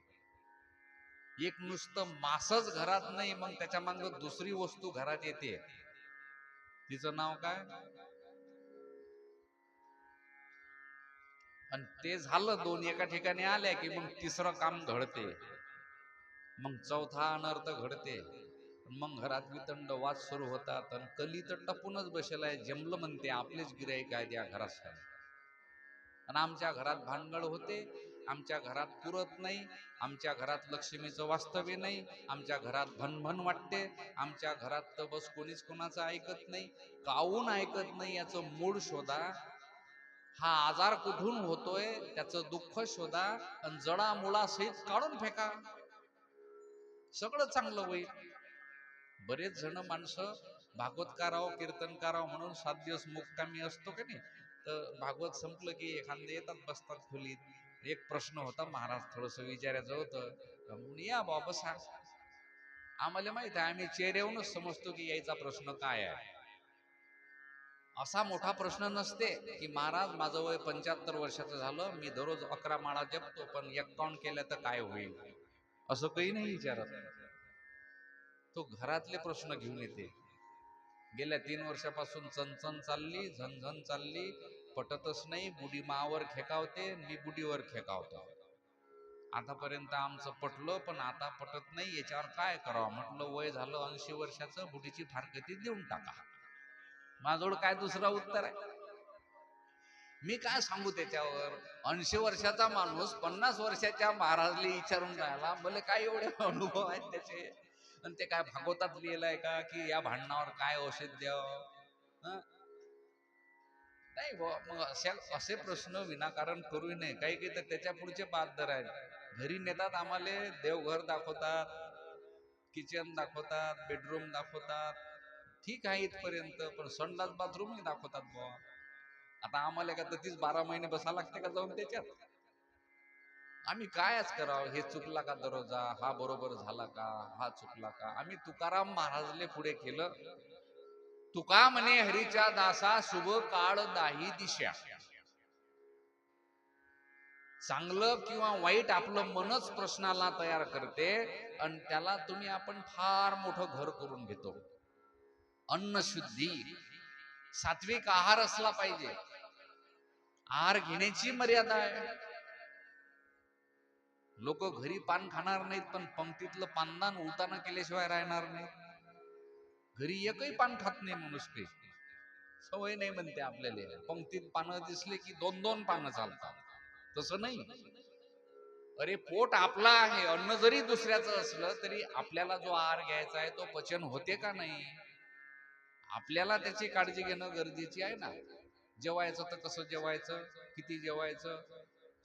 एक नुसतं मांसच घरात नाही, मग त्याच्या मागे दुसरी वस्तू घरात येते, तिचं नाव काय? आणि ते झालं, दोन एका ठिकाणी आल्या की मग तिसरं काम घडते, मग चौथा अनर्थ घडते. मग घरात वितंड वाद सुरू होतात. आणि कली तर टपूनच बसेल आहे, जमलं म्हणते आपलेच गिऱ्हाईक आहे त्या घरात. आणि आमच्या घरात भानगड होते, आमच्या घरात पुरत नाही, आमच्या घरात लक्ष्मीचं वास्तव्य नाही, आमच्या घरात भनभन वाटते, आमच्या घरात तर बस कोणीच कोणाचं ऐकत नाही. काहून ऐकत नाही याचं मूळ शोधा. हा आजार कुठून होतोय त्याचं दुःख शोधा आणि जडा मुळा सहित काढून फेका, सगळं चांगलं होईल. बरेच जण माणसं भागवत करावं, कीर्तन करावं म्हणून 7 दिवस मुक्कामी असतो का नाही, तर भागवत संपलं की एखादे येतात, बसतात खोलीत. एक प्रश्न होता महाराज, थोडस विचारायचं होतं. या बाबा सांग, आम्हाला माहित आहे, आम्ही चेहऱ्यावरूनच समजतो की यायचा प्रश्न काय आहे. असा मोठा प्रश्न नसते की महाराज माझं वय 75 वर्षाचं झालं, मी दररोज 11 माळा जपतो, पण 51 केल्या तर काय होईल, असं काही नाही विचारत. तो घरातले प्रश्न घेऊन येते. गेल्या 3 वर्षापासून चणचण चालली, झणझण चालली, पटतच नाही. बुडी मावर खेकावते, मी बुडीवर खेकावतो. आतापर्यंत आमचं पटलं, पण आता पटत नाही, याच्यावर काय करावं. म्हटलं वय झालं 80 वर्षाचं, बुडीची फारकती देऊन टाका. माझोड काय दुसरा उत्तर आहे? मी काय सांगू त्याच्यावर. 80 वर्षाचा माणूस 50 वर्षाच्या महाराजला विचारून राहिला, मला काय एवढे अनुभव आहेत त्याचे, आणि ते काय भागवतात लिहिलंय का की या भांडणावर काय औषध द्यावं? नाही मग असे प्रश्न विनाकारण करू नये. काही काही तर त्याच्या पुढचे बाददर आहेत. घरी नेतात आम्हाला, देवघर दाखवतात, किचन दाखवतात, बेडरूम दाखवतात, ठीक आहे इथपर्यंत, पण संडास बाथरूमही दाखवतात बुवा. आता आम्हाला का तर 12 महिने बसा लागते का जाऊन त्याच्यात? आम्ही कायच करावं? हे चुकला का दरोजा, हा बरोबर झाला का, हा चुकला का? आम्ही तुकाराम महाराजले पुढे केलं. तुका म्हणे हरीच्या दासा, शुभ काळ दाही दिशा. चांगलं किंवा वाईट आपलं मनच प्रश्नाला तयार करते, आणि त्याला आपण फार मोठं घर करून घेतो. अन्नशुद्धी, सात्विक आहार असला पाहिजे. आहार घेण्याची मर्यादा आहे. लोक घरी पान खाणार नाहीत, पण पंक्तीतलं पानदान उलताना केल्याशिवाय राहणार नाही. घरी एकही पान खात नाही माणूस, काही सवय नाही म्हणते आपल्याला. पंक्तीत पानं दिसले की दोन दोन पानं चालतात. तसं नाही. अरे पोट आपला आहे. अन्न जरी दुसऱ्याचं असलं तरी आपल्याला जो आहार घ्यायचा आहे तो पचन होते का नाही, आपल्याला त्याची काळजी घेणं गरजेची आहे ना. जेवायचं तर कसं जेवायचं, किती जेवायचं,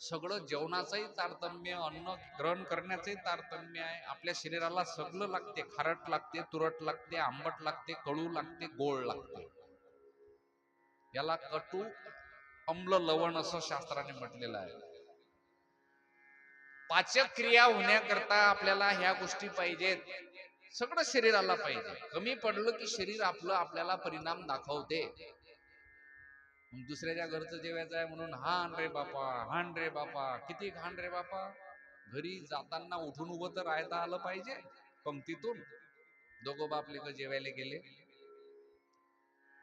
सगळं जेवणाचंही तारतम्य, अन्न ग्रहण करण्याचंही तारतम्य आहे. आपल्या शरीराला सगळं लागते. खारट लागते, तुरट लागते, आंबट लागते, कडू लागते, गोड लागते. याला कटू, अम्ल, लवण असं शास्त्राने म्हटलेलं आहे. पाचक क्रिया होण्याकरता आपल्याला ह्या गोष्टी पाहिजेत. सगळं शरीराला पाहिजे. कमी पडलं की शरीर आपलं आपल्याला परिणाम दाखवते. मग दुसऱ्याच्या घरचं जेवायचं आहे म्हणून हान रे बापा, हान रे बापा, किती घाण रे बापा. घरी जाताना उठून उभं तर राहता आलं पाहिजे. पंक्तीतून दोघं बाप लेक जेवायला गेले.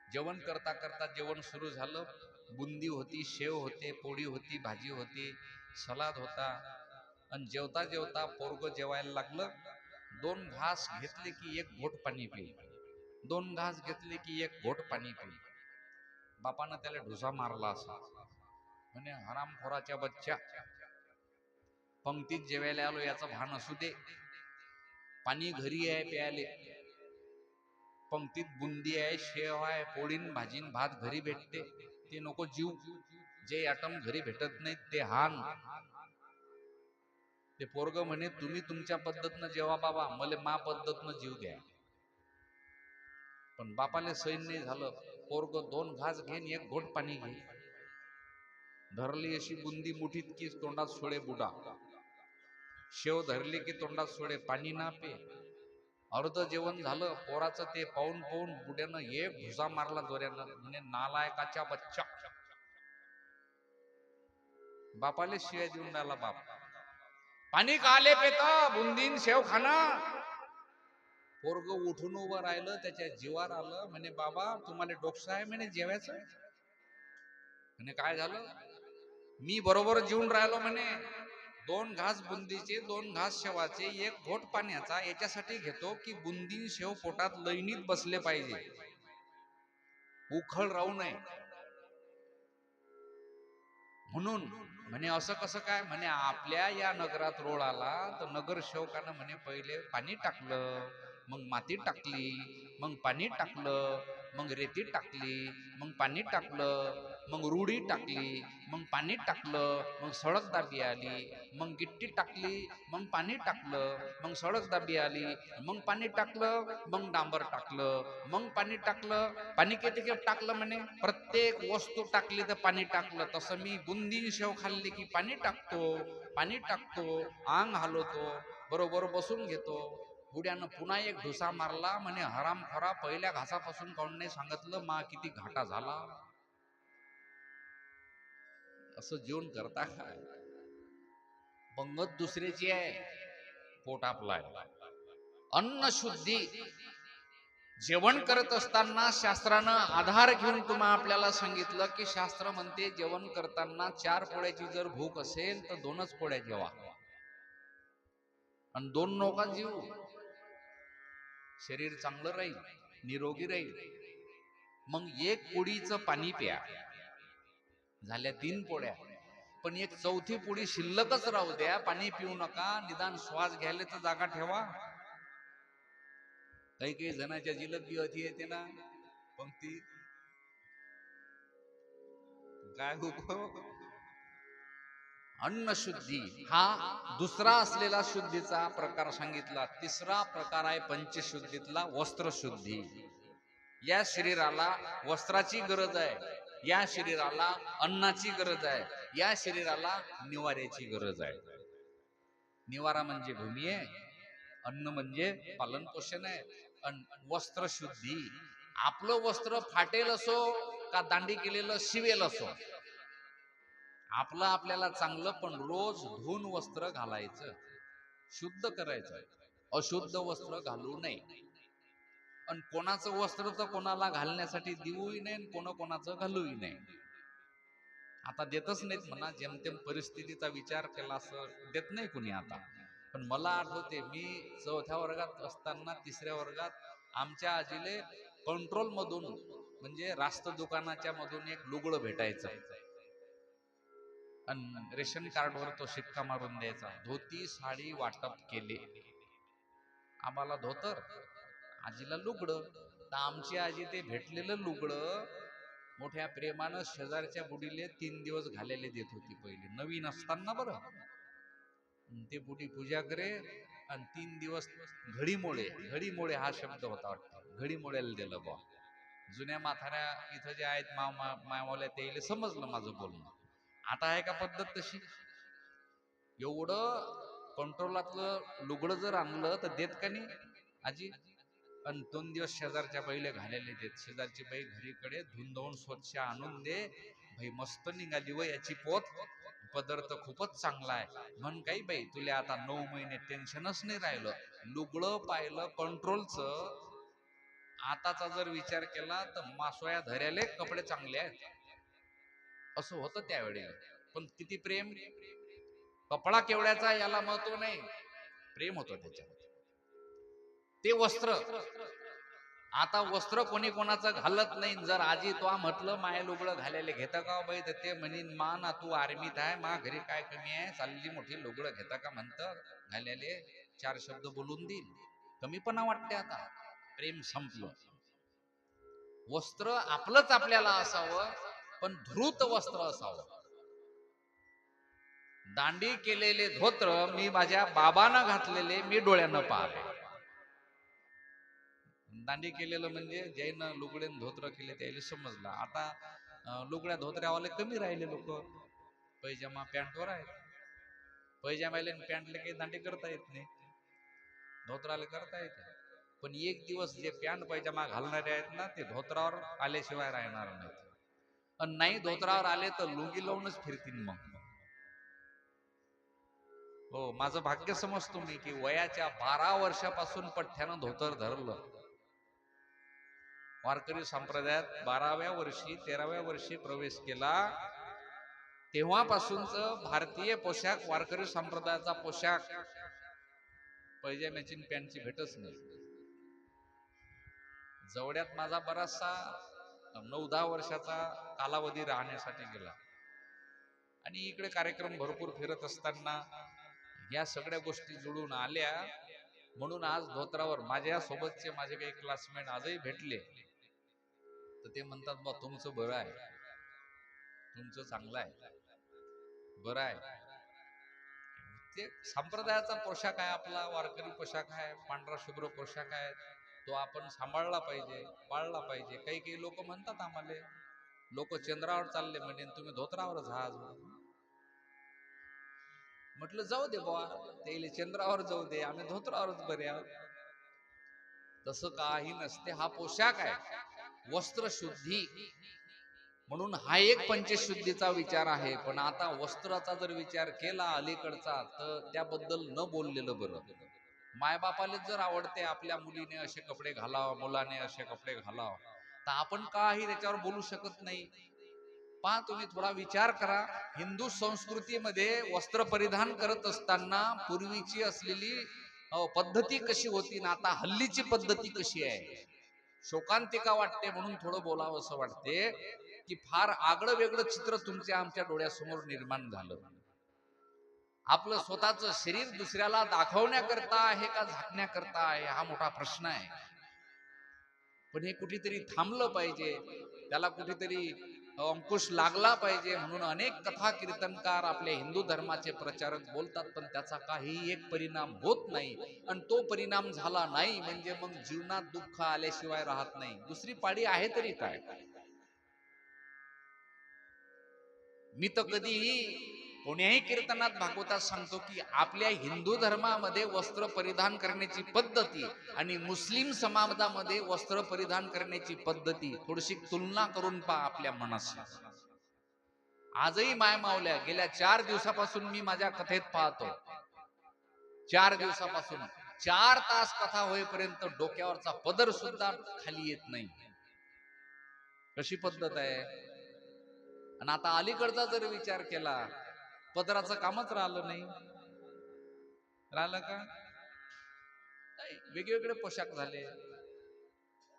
जेवण करता करता जेवण सुरू झालं. बुंदी होती, शेव होते, पोळी होती, भाजी होती, सलाद होता. आणि जेवता जेवता पोरग जेवायला लागलं. 2 घास घेतले की 1 घोट पाणी पिईल. 2 घास घेतले की 1 घोट पाणी पिईल. बापानं त्याला ढुसा मारला असा. म्हणे हरामखोराच्या बच्चा, पंक्तीत जेवायला आलो याचं भान असू दे. पाणी घरी आहे प्यायले. पंक्तीत बुंदी आहे, शेव आहे, पोळीन भाजीन भात घरी भेटते, ते नको जीव. जे आयटम घरी भेटत नाहीत ते हान. ते पोरग म्हणे तुम्ही तुमच्या पद्धतीनं जेवा बाबा, मला मा पद्धतीनं जीव द्या. पण बापाले सैन नाही झालं. पोरग 2 घास घेन 1 घोट पाणी घे. धरली अशी बुंदी मुठीत की तोंडात सोडे बुडा. शेव धरली की तोंडात सोडे पाणी ना पे. अर्ध जेवण झालं. पोराचं ते पाहून पाहून बुड्यानं 1 घुसा मारला जोऱ्यानं. म्हणे नालायकाच्या बच्चा. बापाले शिवाय देऊन राहिला बाप. पाणी काले पेता, बुंदीन शेव खाना. पोरग उठून उभं राहिलं. त्याच्या जीवावर आलं. म्हणे बाबा तुम्हाला डोकं आहे म्हणे जेवायचं. म्हणे काय झालं. मी बरोबर जेवून राहिलो म्हणे. 2 घास बुंदीचे, 2 घास शेवाचे, 1 घोट पाण्याचा याच्यासाठी घेतो की बुंदी शेव पोटात लयनीत बसले पाहिजे, उखळ राहू नये म्हणून. म्हणे असं कसं काय. म्हणे आपल्या या नगरात रोड आला तर नगरसेवकानं म्हणे पहिले पाणी टाकलं, मग माती टाकली, मग पाणी टाकलं, मग रेती टाकली, मग पाणी टाकलं, मग रुडी टाकली, मग पाणी टाकलं, मग सडक दाबी आली, मग गिट्टी टाकली, मग पाणी टाकलं, मग सडक दाबी आली, मग पाणी टाकलं, मग डांबर टाकलं, मग पाणी टाकलं. पाणी किती टाकलं म्हणे. प्रत्येक वस्तू टाकली तर पाणी टाकलं. तसं मी बुंदी शेव खाल्ली की पाणी टाकतो, पाणी टाकतो, अंग हलवतो, बरोबर बसून घेतो. बुड्यानं पुन्हा 1 ढुसा मारला. म्हणे हरामखोरा, पहिल्या घासापासून काऊन नाही सांगितलं, मा किती घाटा झाला. असं जेवण करता काय. पंगत दुसऱ्याची आहे, पोट आपला आहे. अन्न शुद्धी. जेवण करत असताना शास्त्रानं आधार घेऊन तुम्हा आपल्याला सांगितलं की शास्त्र म्हणते जेवण करताना 4 पोळ्याची जर भूक असेल तर 2च पोळ्या जेवा. आणि 2 नका जीव. शरीर चांगलं राहील, निरोगी राहील. मग 1 पोळीचं पाणी प्या. झाल्या 3 पोळ्या. पण 1 चौथी पोळी शिल्लकच राहू द्या. पाणी पिऊ नका. निदान श्वास घ्यायला तर जागा ठेवा. काही काही जणांच्या जिलबी अति येते ना पंक्ती. काय अन्न शुद्धी हा दुसरा असलेला शुद्धीचा प्रकार सांगितला. तिसरा प्रकार आहे पंचशुद्धीतला वस्त्र शुद्धी. या शरीराला वस्त्राची गरज आहे, या शरीराला अन्नाची गरज आहे, या शरीराला निवाऱ्याची गरज आहे. निवारा म्हणजे भूमी आहे, अन्न म्हणजे पालन पोषण आहे. वस्त्र शुद्धी. आपलं वस्त्र फाटेल असो का दांडी केलेलं शिवेल असो, आपलं आपल्याला चांगलं पण रोज धुवून वस्त्र घालायचं, शुद्ध करायचं. अशुद्ध वस्त्र घालू नये. आणि कोणाचं वस्त्र तर कोणाला घालण्यासाठी देऊही नाही, कोणाचं घालूही नाही. आता देतच नाहीत म्हणा, जेमतेम परिस्थितीचा विचार केला असं देत नाही कुणी आता. पण मला आठवते, मी 4थ्या वर्गात असताना 3ऱ्या वर्गात आमच्या आजीले कंट्रोल मधून म्हणजे रास्त दुकानाच्या मधून एक लुगडं भेटायचं आणि रेशन कार्डवर तो शिक्का मारून द्यायचा. धोती साडी वाटप केले, आम्हाला धोतर, आजीला लुगडं. तर आमची आजी ते भेटलेलं लुगडं मोठ्या प्रेमानं शेजारच्या बुडीले 3 दिवस घालायला देत होती. पहिले नवीन असताना बरं, ते बुडी पूजा करे आणि 3 दिवस घडीमोळे हा शब्द होता वाटतं, घडीमोळ्याला दिलं बा. जुन्या म्हाताऱ्या इथं जे आहेत मामावल्या त्याला समजलं माझं बोलणं. आता आहे का पद्धत तशी? एवढं कंट्रोलातलं लुगडं जर आणलं तर देत का नाही आजी? आणि 2 दिवस शेजारच्या बाईला घालायला देत. शेजारची बाई घरीकडे धुवून स्वच्छ आणून दे, भाई मस्त निघाली व याची पोत, पदार्थ खूपच चांगला आहे म्हण. काही बाई तुला आता 9 महिने टेन्शनच नाही राहिलं. लुगडं पाहिलं कंट्रोलचं. आताचा जर विचार केला तर मासोया धर्याले कपडे चांगले आहेत असं होतं त्यावेळेला. पण किती प्रेम, कपडा केवढ्याचा याला महत्व नाही, प्रेम होतं त्याच्यामध्ये. ते वस्त्र, आता वस्त्र कोणी कोणाचं घालत नाही. जर आजी तो म्हटलं माय लुगडं घालायला घेता का बाई, तर ते म्हणीन मा ना तू आर्मीत आहे, मा घरी काय कमी आहे, चालली मोठी लुगडं घेता का म्हणतं घालायले, 4 शब्द बोलून देईल. कमीपणा वाटते आता, प्रेम संपलं. वस्त्र आपलंच आपल्याला असावं, पण धृत वस्त्र असावं. दांडी केलेले धोत्र मी माझ्या बाबांना घातलेले मी डोळ्यानं पाहिले. दांडी केलेलं म्हणजे ज्यानं लुगडेन धोत्र केले त्याला समजलं. आता लुगड्या धोत्र्यावाले कमी राहिले लोक. पैजामा पॅन्टवर आहेत, पैजामाले पॅन्टले काही दांडी करता येत नाही, धोत्राले करता येते. पण एक दिवस जे पॅन्ट पैजामा घालणारे आहेत ना, ते धोत्रावर आल्याशिवाय राहणार नाहीत. आणि नाही धोत्रावर आले तर लुंगी लावूनच फिरतील मग. हो, माझं भाग्य समजतो मी की वयाच्या 12 वर्षापासून पठ्ठ्यानं धोतर धरलं. वारकरी संप्रदायात 12व्या वर्षी 13व्या वर्षी प्रवेश केला, तेव्हापासूनच भारतीय पोशाख, वारकरी संप्रदायाचा पोशाख पैजाम्याची पॅन्टची भेटच नाही. जवळ्यात माझा बराचसा 9-10 वर्षाचा कालावधी राहण्यासाठी गेला. आणि इकडे कार्यक्रम भरपूर फिरत असताना या सगळ्या गोष्टी जुळून आल्या. म्हणून आज धोत्रावर माझ्या सोबतचे माझे काही क्लासमेट आजही भेटले तर ते म्हणतात बा तुमचं बरं आहे, तुमचं चांगलं आहे, बरं आहे. ते संप्रदायाचा पोशाख आहे आपला, वारकरी पोशाख आहे, पांढरा शुभ्र पोशाख आहे, तो आपण सांभाळला पाहिजे, पाळला पाहिजे. काही काही लोक म्हणतात आम्हाला, लोक चंद्रावर चालले म्हणजे तुम्ही धोत्रावर जहाज. म्हटलं जाऊ दे बुवा, ते चंद्रावर जाऊ दे, आम्ही धोत्रावरच बरे आहोत. तसं काही नसते. हा पोशाख आहे, वस्त्र शुद्धी म्हणून हा एक पंचशुद्धीचा विचार आहे. पण आता वस्त्राचा जर विचार केला अलीकडचा तर त्याबद्दल न बोललेलं बरं. मायबापाला जर आवडते आपल्या मुलीने असे कपडे घालाव, मुलाने असे कपडे घालाव, तर आपण काही त्याच्यावर बोलू शकत नाही. पहा तुम्ही थोडा विचार करा, हिंदू संस्कृतीमध्ये वस्त्र परिधान करत असताना पूर्वीची असलेली पद्धती कशी होती ना आता हल्लीची पद्धती कशी आहे. शोकांतिका वाटते. म्हणून थोडं बोलावं असं वाटते की फार आगळं वेगळं चित्र तुमच्या आमच्या डोळ्यासमोर निर्माण झालं. आपलं स्वतःच शरीर दुसऱ्याला दाखवण्याकरता आहे का झाकण्याकरता आहे, हा मोठा प्रश्न आहे. पण हे कुठेतरी थांबलं पाहिजे, त्याला कुठेतरी अंकुश लागला पाहिजे. म्हणून अनेक कथा कीर्तनकार आपल्या हिंदू धर्माचे प्रचारक बोलतात, पण त्याचा काही एक परिणाम होत नाही. आणि तो परिणाम झाला नाही म्हणजे मग जीवनात दुःख आल्याशिवाय राहत नाही. दुसरी पाडी आहे तरी काय. मी तर कधीही कोण्याही कीर्तनात भागवतात सांगतो की आपल्या हिंदू धर्मामध्ये वस्त्र परिधान करण्याची पद्धती आणि मुस्लिम समाजामध्ये वस्त्र परिधान करण्याची पद्धती थोडीशी तुलना करून पहा आपल्या मनाशी. आजही माय मावल्या गेल्या 4 दिवसापासून मी माझ्या कथेत पाहतो, 4 दिवसापासून 4 तास कथा होईपर्यंत डोक्यावरचा पदर सुद्धा खाली येत नाही. कशी पद्धत आहे. आणि आता अलीकडचा जर विचार केला, पदराचं कामच राहिलं नाही. राहिलं का नाही. वेगवेगळे पोशाख झाले.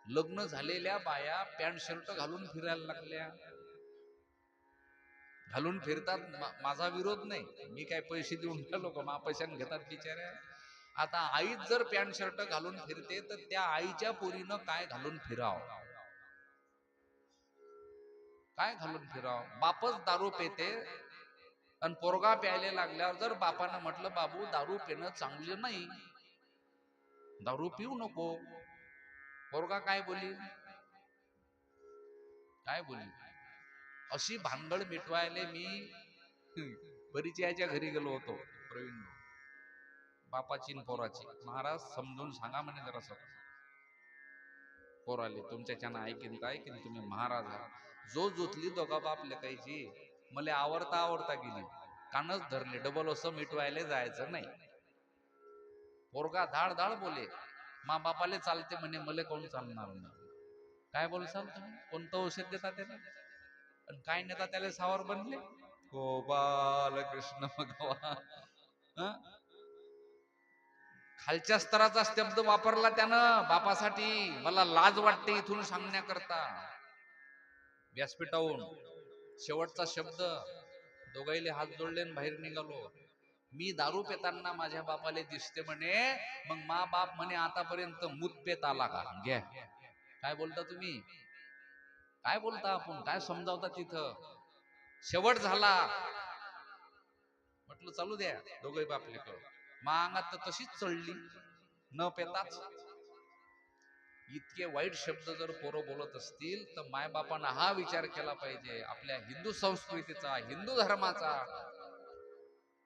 लग्न झालेल्या बाया पॅन्ट शर्ट घालून फिरायला लागल्या. घालून फिरतात. माझा विरोध नाही, मी काय पैसे देऊन लोक पैशाने घेतात बिचाऱ्या. आता आईच जर पॅन्ट शर्ट घालून फिरते तर त्या आईच्या पोरीनं काय घालून फिराव, काय घालून फिराव. बापच दारू पेते आणि पोरगा प्यायला लागल्यावर जर बापानं म्हटलं बाबू दारू पिणं चांगलं नाही, दारू पिऊ नको, पोरगा काय बोली, काय बोली. अशी भानगड मिटवायला मी बरीच याच्या घरी गेलो होतो. प्रवीण बापाची न पोराची. महाराज समजून सांगा म्हणे जरासं, पोराले तुमच्याच्यानं ऐकीन काय की तुम्ही महाराज आहात. जो जोतली दोघा बाप लेकायची मला आवडता गेली, कानच धरले. डबल असं मिटवायला जायचं नाही. पोरगा धाड धाड बोले, मा बापाले चालते म्हणे, मले कोण चालणार नाही. काय बोलसाल तुम्ही, कोणतं औषध देता त्याला आणि काय नेता त्याला सावर बनले. गोपाल कृष्ण भगवान. खालच्या स्तराचा शब्द वापरला त्यानं बापासाठी. मला लाज वाटते इथून सांगण्याकरता. व्यासपीठावरून शेवटचा शब्द, दोघाईले हात जोडले बाहेर निघालो. मी दारू पेताना माझ्या बापाले दिसते म्हणे, मग मा बाप म्हणे आतापर्यंत मूत पेत आला का. घ्या, काय बोलता तुम्ही, काय बोलता आपण, काय समजावता तिथं. शेवट झाला. म्हटलं चालू द्या दोघे बापले कर. मा अंगात तर तशीच चढली न पेताच. इतके वाईट शब्द जर पोरं बोलत असतील तर मायबापांना हा विचार केला पाहिजे, आपल्या हिंदू संस्कृतीचा, हिंदू धर्माचा.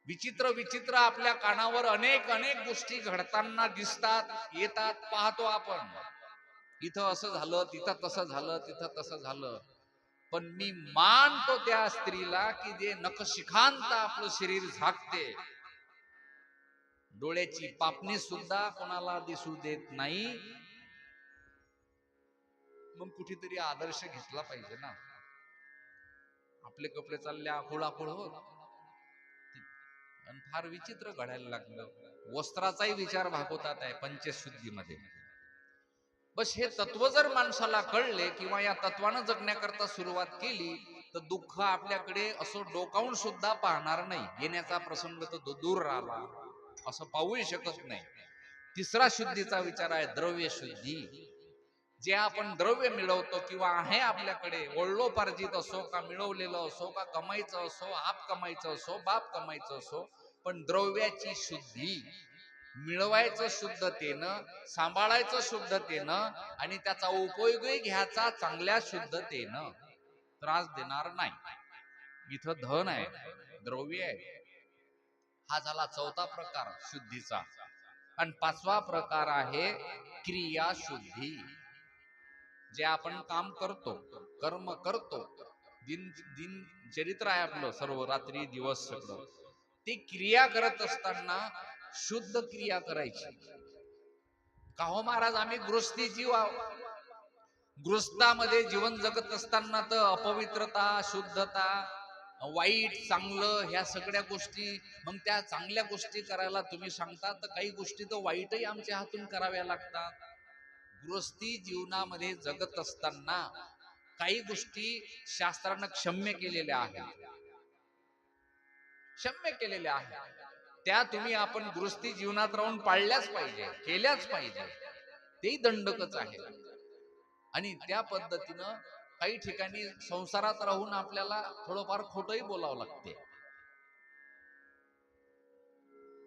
विचित्र विचित्र आपल्या कानावर अनेक अनेक गोष्टी घडताना दिसतात, येतात, पाहतो आपण. इथं असं झालं, तिथं तसं झालं, तिथं तसं झालं. पण मी मानतो त्या स्त्रीला की जे नखशिखांत आपलं शरीर झाकते, डोळ्याची पापणी सुद्धा कोणाला दिसू देत नाही. मग कुठेतरी आदर्श घेतला पाहिजे ना. आपले कपडे चालले आखोळ आखोळ होत आणि फार विचित्र घडायला लागलं. वस्त्राचाही विचार भागवतात आहे पंचशुद्धीमध्ये. बस हे तत्व जर माणसाला कळले किंवा या तत्वानं जगण्याकरता सुरुवात केली तर दुःख आपल्याकडे असं डोकावून सुद्धा पाहणार नाही. येण्याचा प्रसंग तर दूर राहिला, असं पाहूही शकत नाही. तिसरा शुद्धीचा विचार आहे द्रव्य शुद्धी. जे आपण द्रव्य मिळवतो किंवा आहे आपल्याकडे, वडिलोपार्जित असो का मिळवलेलं असो का कमाईचं असो, आप कमाईचं असो, बाप कमाईचं असो, पण द्रव्याची शुद्धी, मिळवायचं शुद्धतेनं, सांभाळायचं शुद्धतेनं आणि त्याचा उपयोगही घ्यायचा चांगल्या शुद्धतेनं, त्रास देणार नाही. इथं धन आहे, द्रव्य आहे. हा झाला चौथा प्रकार शुद्धीचा. आणि पाचवा प्रकार आहे क्रिया शुद्धी. जे आपण काम करतो, कर्म करतो, दिन चरित्र आहे आपलं सर्व, रात्री दिवस सगळं, ती क्रिया करत असताना शुद्ध क्रिया करायची. का हो महाराज, आम्ही गृहस्थी जीव आहोत. गृहस्थामध्ये जीवन जगत असताना तर अपवित्रता, शुद्धता, वाईट चांगलं ह्या सगळ्या गोष्टी, मग त्या चांगल्या गोष्टी करायला तुम्ही सांगता तर काही गोष्टी तर वाईटही आमच्या हातून कराव्या लागतात. गृहस्थी जीवनामध्ये जगत असताना काही गोष्टी शास्त्रानं क्षम्य केलेल्या आहेत, क्षम्य केलेल्या आहेत. त्या तुम्ही आपण गृहस्थी जीवनात राहून पाळल्याच पाहिजे, केल्याच पाहिजे. तेही दंडकच आहे. आणि त्या पद्धतीनं काही ठिकाणी संसारात राहून आपल्याला थोडंफार खोटंही बोलावं लागते.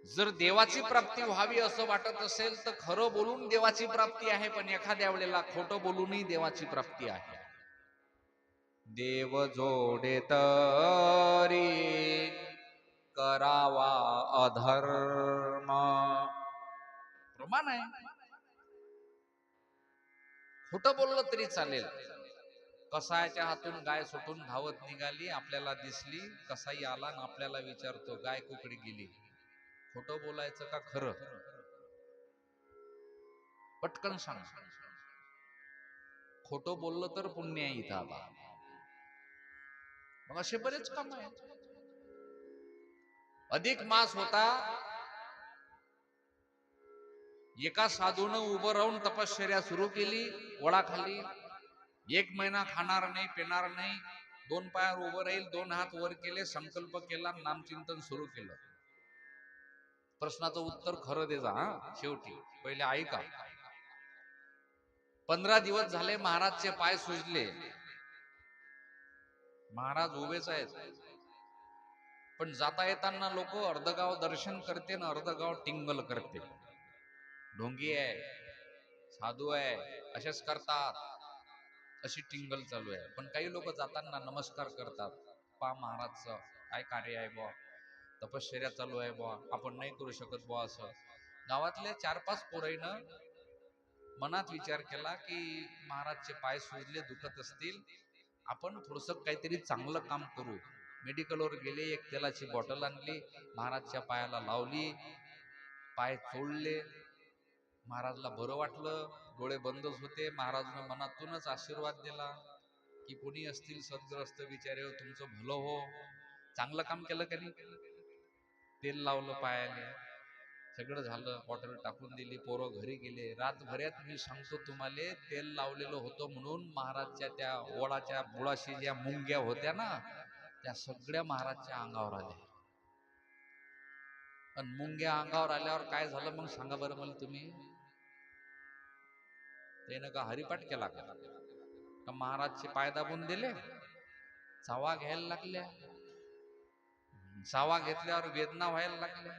जर देवाची प्राप्ती व्हावी असं वाटत असेल तर खरं बोलून देवाची प्राप्ती आहे, पण एखाद्या वेळेला खोटं बोलूनही देवाची प्राप्ती आहे. देव जोडे तरी करावा अधर्म, प्रमाण आहे. खोटं बोललं तरी चालेल. कसायाच्या हातून गाय सुटून धावत निघाली, आपल्याला दिसली, कसाई आला आणि आपल्याला विचारतो गाय कुकडे गेली. खोटं बोलायचं का खरं? पटकन सांग. खोटं बोललं तर पुण्य आहे इथं आता. मग असे बरेच काम आहेत. अधिक मास होता, एका साधूनं उभं राहून तपश्चर्या सुरू केली वडाखाली. 1 महिना खाणार नाही पिणार नाही, 2 पायावर उभं राहील, 2 हात वर केले, संकल्प केला, नामचिंतन सुरू केलं. प्रश्नाचं उत्तर खरं दे जा शेवटी, पहिले ऐका. 15 दिवस झाले महाराजचे पाय सुजले. महाराज उभेच आहेत, पण जाता येताना लोक अर्धगाव दर्शन करते ना अर्धगाव टिंगल करते. ढोंगी आहे, साधू आहे, असेच करतात, अशी टिंगल चालू आहे. पण काही लोक जाताना नमस्कार करतात. पा महाराजचं काय कार्य आहे बुवा, तपश्चर्या चालू आहे बुवा, आपण नाही करू शकत बुवा. असं गावातल्या 4-5 पोराईनं मनात विचार केला की महाराजचे पाय सुजले, दुखत असतील, आपण थोडस काहीतरी चांगलं काम करू. मेडिकलवर गेले, एक तेलाची बॉटल आणली, महाराजच्या पायाला लावली, पाय चोळले. महाराजला बरं वाटलं, डोळे बंदच होते. महाराजनं मनातूनच आशीर्वाद दिला की कोणी असतील सद्ग्रस्त बिचारे, तुमचं भलं हो. चांगलं काम केलं का नाही? तेल लावलं पायाने, सगळं झालं, बॉटल टाकून दिली, पोरं घरी गेले. रातभरात मी सांगतो तुम्हाला, तेल लावलेलं होतं म्हणून महाराजच्या त्या वडाच्या बुडाशी ज्या मुंग्या होत्या ना, त्या सगळ्या महाराजच्या अंगावर आल्या. पण मुंग्या अंगावर आल्यावर काय झालं मग सांगा बरं मला तुम्ही? त्यानं का हरिपाठ केला का महाराजचे पाय दाबून दिले, चावा घ्यायला लागल्या. चावा घेतल्यावर वेदना व्हायला लागल्या.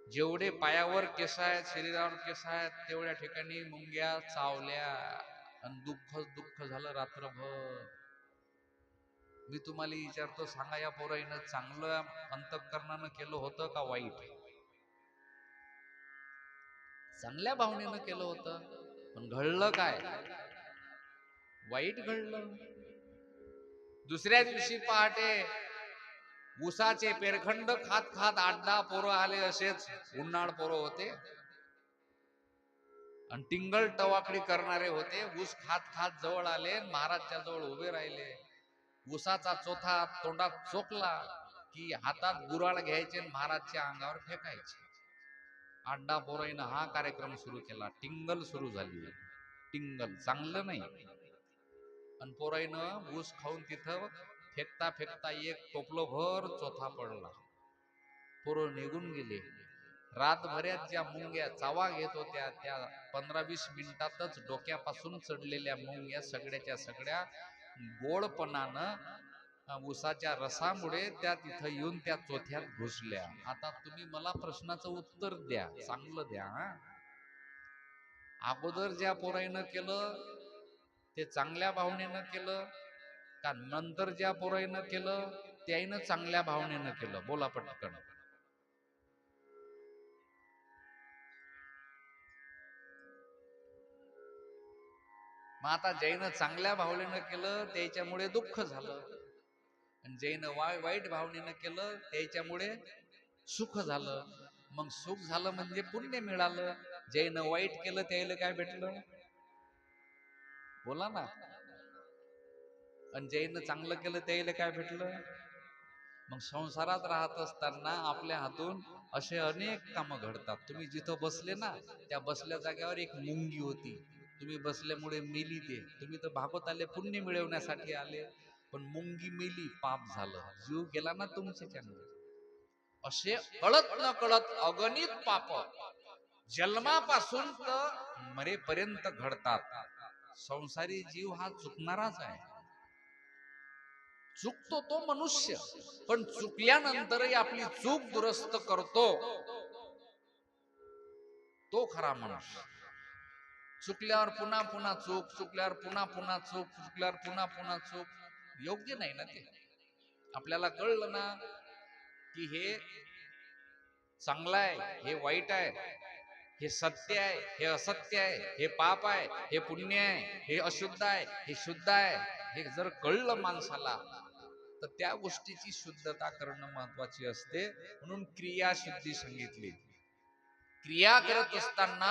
जेवढे पायावर केस आहेत, शरीरावर केस आहेत, तेवढ्या ठिकाणी मुंग्या चावल्या आणि दुःख झालं रात्रभर. मी तुम्हाला विचारतो, सांगा या पोराईनं चांगलं अंतःकरणानं केलं होतं का वाईट? चांगल्या भावनेनं केलं होतं, पण घडलं काय? वाईट घडलं. दुसऱ्या दिवशी पहाटे ऊसाचे पेरखंड खात खात 8-10 पोरं आले, असेच उन्हाळ पोरं होते आणि टिंगल टवाकडी करणारे होते. ऊस खात खात जवळ आले, महाराजच्या जवळ उभे राहिले. ऊसाचा चोथा तोंडात चोखला की हातात गुराळ घ्यायचे, महाराजच्या अंगावर फेकायचे. 8-10 पोराईनं हा कार्यक्रम सुरू केला. टिंगल सुरू झाली. टिंगल चांगलं नाही. आणि पोराईनं ऊस खाऊन तिथं फेकता फेकता एक टोपलं भर चोथा पडला. पोरं निघून गेले. रातभरात ज्या मुंग्या चावा घेत होत्या, त्या 15-20 मिनिटातच डोक्यापासून चढलेल्या मुंग्या सगळ्याच्या सगळ्या गोडपणानं ऊसाच्या रसामुळे त्या तिथं येऊन त्या चोथ्यात घुसल्या. आता तुम्ही मला प्रश्नाचं उत्तर द्या, चांगलं द्या. अगोदर ज्या पोराईनं केलं ते चांगल्या भावनेनं केलं का नंतर ज्या पोराईनं केलं त्याईनं चांगल्या भावनेनं केलं? बोला पटकन. मग आता ज्यानं चांगल्या भावनेनं केलं त्याच्यामुळे दुःख झालं, आणि ज्यानं वाईट भावनेनं केलं त्याच्यामुळे सुख झालं. मग सुख झालं म्हणजे पुण्य मिळालं. ज्यानं वाईट केलं त्याला काय भेटलं? बोला ना. आणि ज्यानं चांगलं केलं त्याला काय भेटलं? मग संसारात राहत असताना आपल्या हातून असे अनेक कामं घडतात. तुम्ही जिथं बसले ना, त्या बसल्या जागेवर एक मुंगी होती. तुम्ही बसल्यामुळे मेली. ते तुम्ही तर भागवत आले, पुण्य मिळवण्यासाठी आले, पण मुंगी मेली, पाप झालं, जीव गेला ना तुमच्याच्यानं. असे कळत न कळत अगणित पाप जन्मापासून तर मरेपर्यंत घडतात. संसारी जीव हा चुकणाराच आहे. चुकतो तो मनुष्य, पण चुकल्यानंतरही आपली चूक दुरुस्त करतो तो खरा मनुष्य. चुकल्यावर पुन्हा पुन्हा चूक, चुकल्यावर पुन्हा पुन्हा चूक, चुकल्यावर पुन्हा पुन्हा चूक, योग्य नाही ना ते. आपल्याला कळलं ना की हे चांगलं आहे, हे वाईट आहे, हे सत्य आहे, हे असत्य आहे, हे पाप आहे, हे पुण्य आहे, हे अशुद्ध आहे, हे शुद्ध आहे, हे जर कळलं माणसाला तर त्या गोष्टीची शुद्धता करणं महत्वाची असते. म्हणून क्रियाशुद्धी सांगितली. क्रिया करत असताना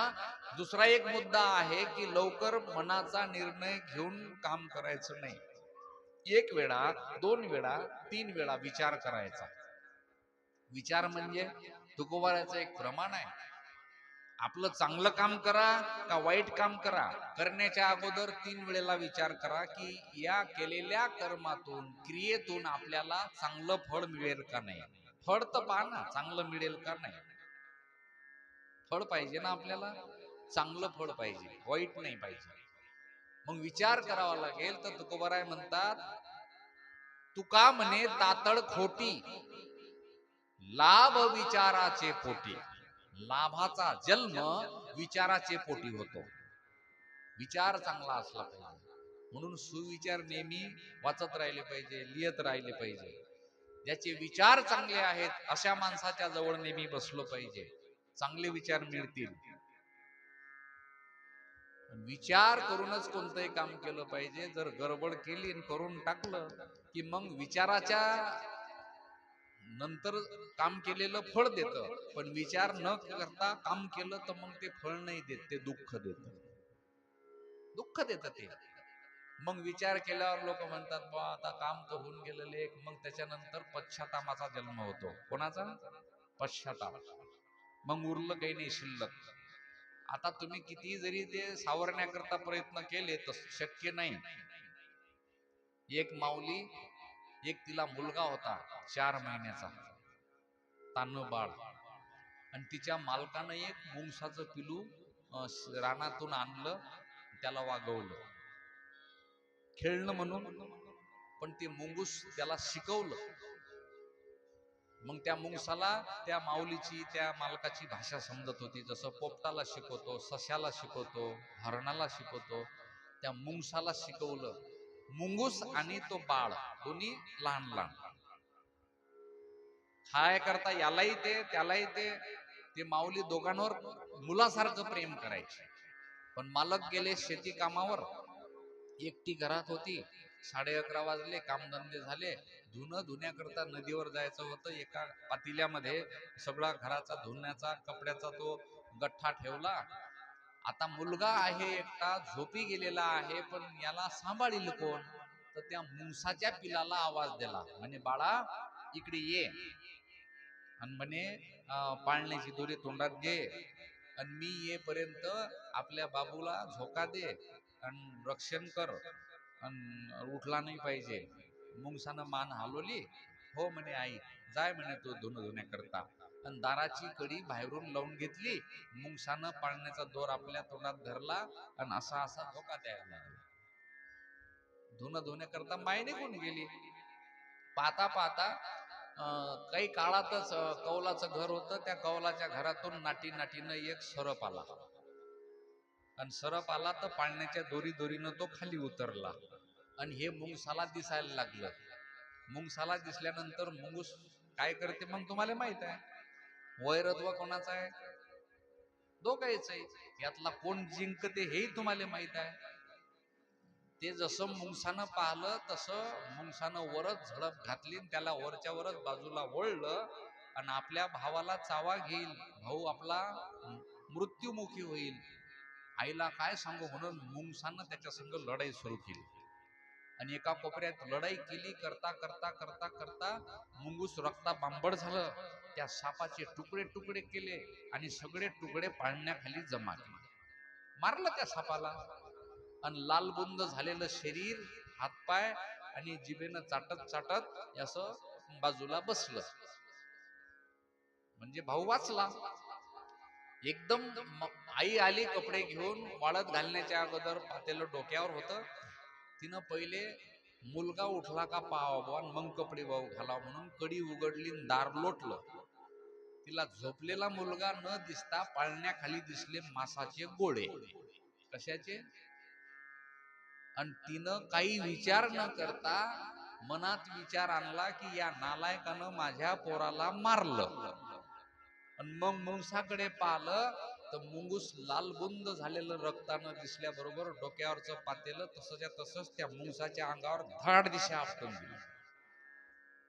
दुसरा एक मुद्दा आहे की लवकर मनाचा निर्णय घेऊन काम करायचं नाही. एक वेळा, दोन वेळा, तीन वेळा विचार करायचा. विचार म्हणजे तुकोबाराचं एक प्रमाण आहे. आपलं चांगलं काम करा का वाईट काम करा, करण्याच्या अगोदर 3 वेळेला विचार करा की या केलेल्या कर्मातून, क्रियेतून आपल्याला चांगलं फळ मिळेल का नाही. फळ तर पहा ना, चांगलं मिळेल का नाही. फळ पाहिजे ना आपल्याला, चांगलं फळ पाहिजे, वाईट नाही पाहिजे. मग विचार करावा लागेल. तर तुकोबाराय म्हणतात, तुका म्हणे तातड खोटी, लाभ विचाराचे पोटी. लाभाचा जन्म विचाराचे पोटी होतो. विचार चांगला असला पाहिजे. म्हणून सुविचार नेहमी वाचत राहिले पाहिजे, लिहित राहिले पाहिजे. ज्याचे विचार चांगले आहेत अशा माणसाच्या जवळ नेहमी बसलो पाहिजे. चांगले विचार मिळतील. विचार करूनच कोणतंही काम केलं पाहिजे. जर गडबड केली आणि करून टाकलं की मग विचाराच्या नंतर काम केलेलं फळ देतं, पण विचार न करता काम केलं तर मग ते फळ नाही देत, ते दुःख देत. दुःख देत ते. मग विचार केल्यावर लोक म्हणतात बा आता काम तर होऊन गेलेले, मग त्याच्यानंतर पश्चातापाचा जन्म होतो. कोणाचा? पश्चाताप. मग उरलं काही नाही शिल्लक. आता तुम्ही किती जरी ते सावरण्याकरता प्रयत्न केले तर शक्य नाही. एक माऊली, एक तिला मुलगा होता 4 महिन्याचा, तान्ह बाळ, आणि तिच्या मालकानं एक मुंगसाचं पिलू रानातून आणलं, त्याला वागवलं खेळणं म्हणून. पण ते मुंगूस त्याला शिकवलं. मग त्या मुंगसाला त्या माऊलीची, त्या मालकाची भाषा समजत होती. जसं पोपटाला शिकवतो, सश्याला शिकवतो, हरणाला शिकवतो, त्या मुंगसाला शिकवलं. मुंगूस आणि तो बाळ दोन्ही लहान लहान. काय करता यालाही ते त्यालाही ते माऊली दोघांवर मुलासारखं प्रेम करायचे. पण मालक गेले शेती कामावर, एकटी घरात होती. 11:30 वाजले, कामधंदे झाले. धुण्याकरता नदीवर जायचं होतं. एका पातिल्यामध्ये सगळा घराचा धुण्याचा कपड्याचा तो गठ्ठा ठेवला. आता मुलगा आहे एकटा, झोपी गेलेला आहे, पण याला सांभाळील कोण? तर त्या मुंगसाच्या पिलाला आवाज दिला, म्हणे बाळा इकडे ये, आणि म्हणे पाळण्याची दोरी तोंडात घे, आणि मी येपर्यंत आपल्या बाबूला झोका दे आणि रक्षण कर, आणि उठला नाही पाहिजे. मुंगसानं मान हलवली. हो म्हणे आई, जाय म्हणे तो धुण्याकरता. आणि दाराची कडी बाहेरून लावून घेतली. मुंगसानं पाळण्याचा दोर आपल्या तोंडात धरला आणि असा असा झोका द्यायला लागला. धुण्याकरता माय निघून गेली. पाहता पाहता काही काळातच कौलाचं घर होतं. त्या कौलाच्या घरातून नाटीनं एक सरप आला, आणि सरप आला तर पाळण्याच्या दोरीनं तो खाली उतरला, आणि हे मुंगसाला दिसायला लागलं. मुंगसाला दिसल्यानंतर मुंगूस काय करते मग तुम्हाला माहित आहे. वैरत्व कोणाचा आहे? दोघांचं आहे. यातला कोण जिंकते हेही तुम्हाला माहित आहे. ते जसं मुंगसानं पाहिलं तसं मुंगसानं वरच झडप घातली, त्याला वरच्या वरच बाजूला वळलं, आणि आपल्या भावाला चावा घेईल, भाऊ आपला मृत्युमुखी होईल. आईला काय सांगू म्हणून मुंगसानं त्याच्या संग लढाई सुरू केली, आणि एका कोपऱ्यात लढाई केली. करता करता करता करता मुंगूस रक्ताबांबड झालं. त्या सापाचे तुकडे तुकडे केले, आणि सगळे तुकडे पाळण्याखाली जमा केले. मारलं त्या सापाला, आणि लालबुंद झालेलं शरीर, हातपाय आणि जिभेनं चाटत चाटत असं बाजूला बसलं. म्हणजे भाऊ वाचला. एकदम आई आली कपडे घेऊन. वाळत घालण्याच्या अगोदर पातेलं डोक्यावर होतं. तिनं पहिले मुलगा उठला का पाहावा, मग कपडे वाहू घालावं म्हणून कडी उघडली, दार लोटलं. तिला झोपलेला मुलगा न दिसता पाळण्याखाली दिसले मासाचे गोळे. कशाचे? आणि तिनं काही विचार न करता मनात विचार आणला की या नालायकानं माझ्या पोराला मारलं. आणि मग मुंगसाकडे पाहिलं तर मुंगूस लालबुंद झालेलं रक्तानं दिसल्याबरोबर डोक्यावरचं पातेलं तसंच्या तसंच त्या मुंगसाच्या अंगावर धड दिशा आपटून दिली.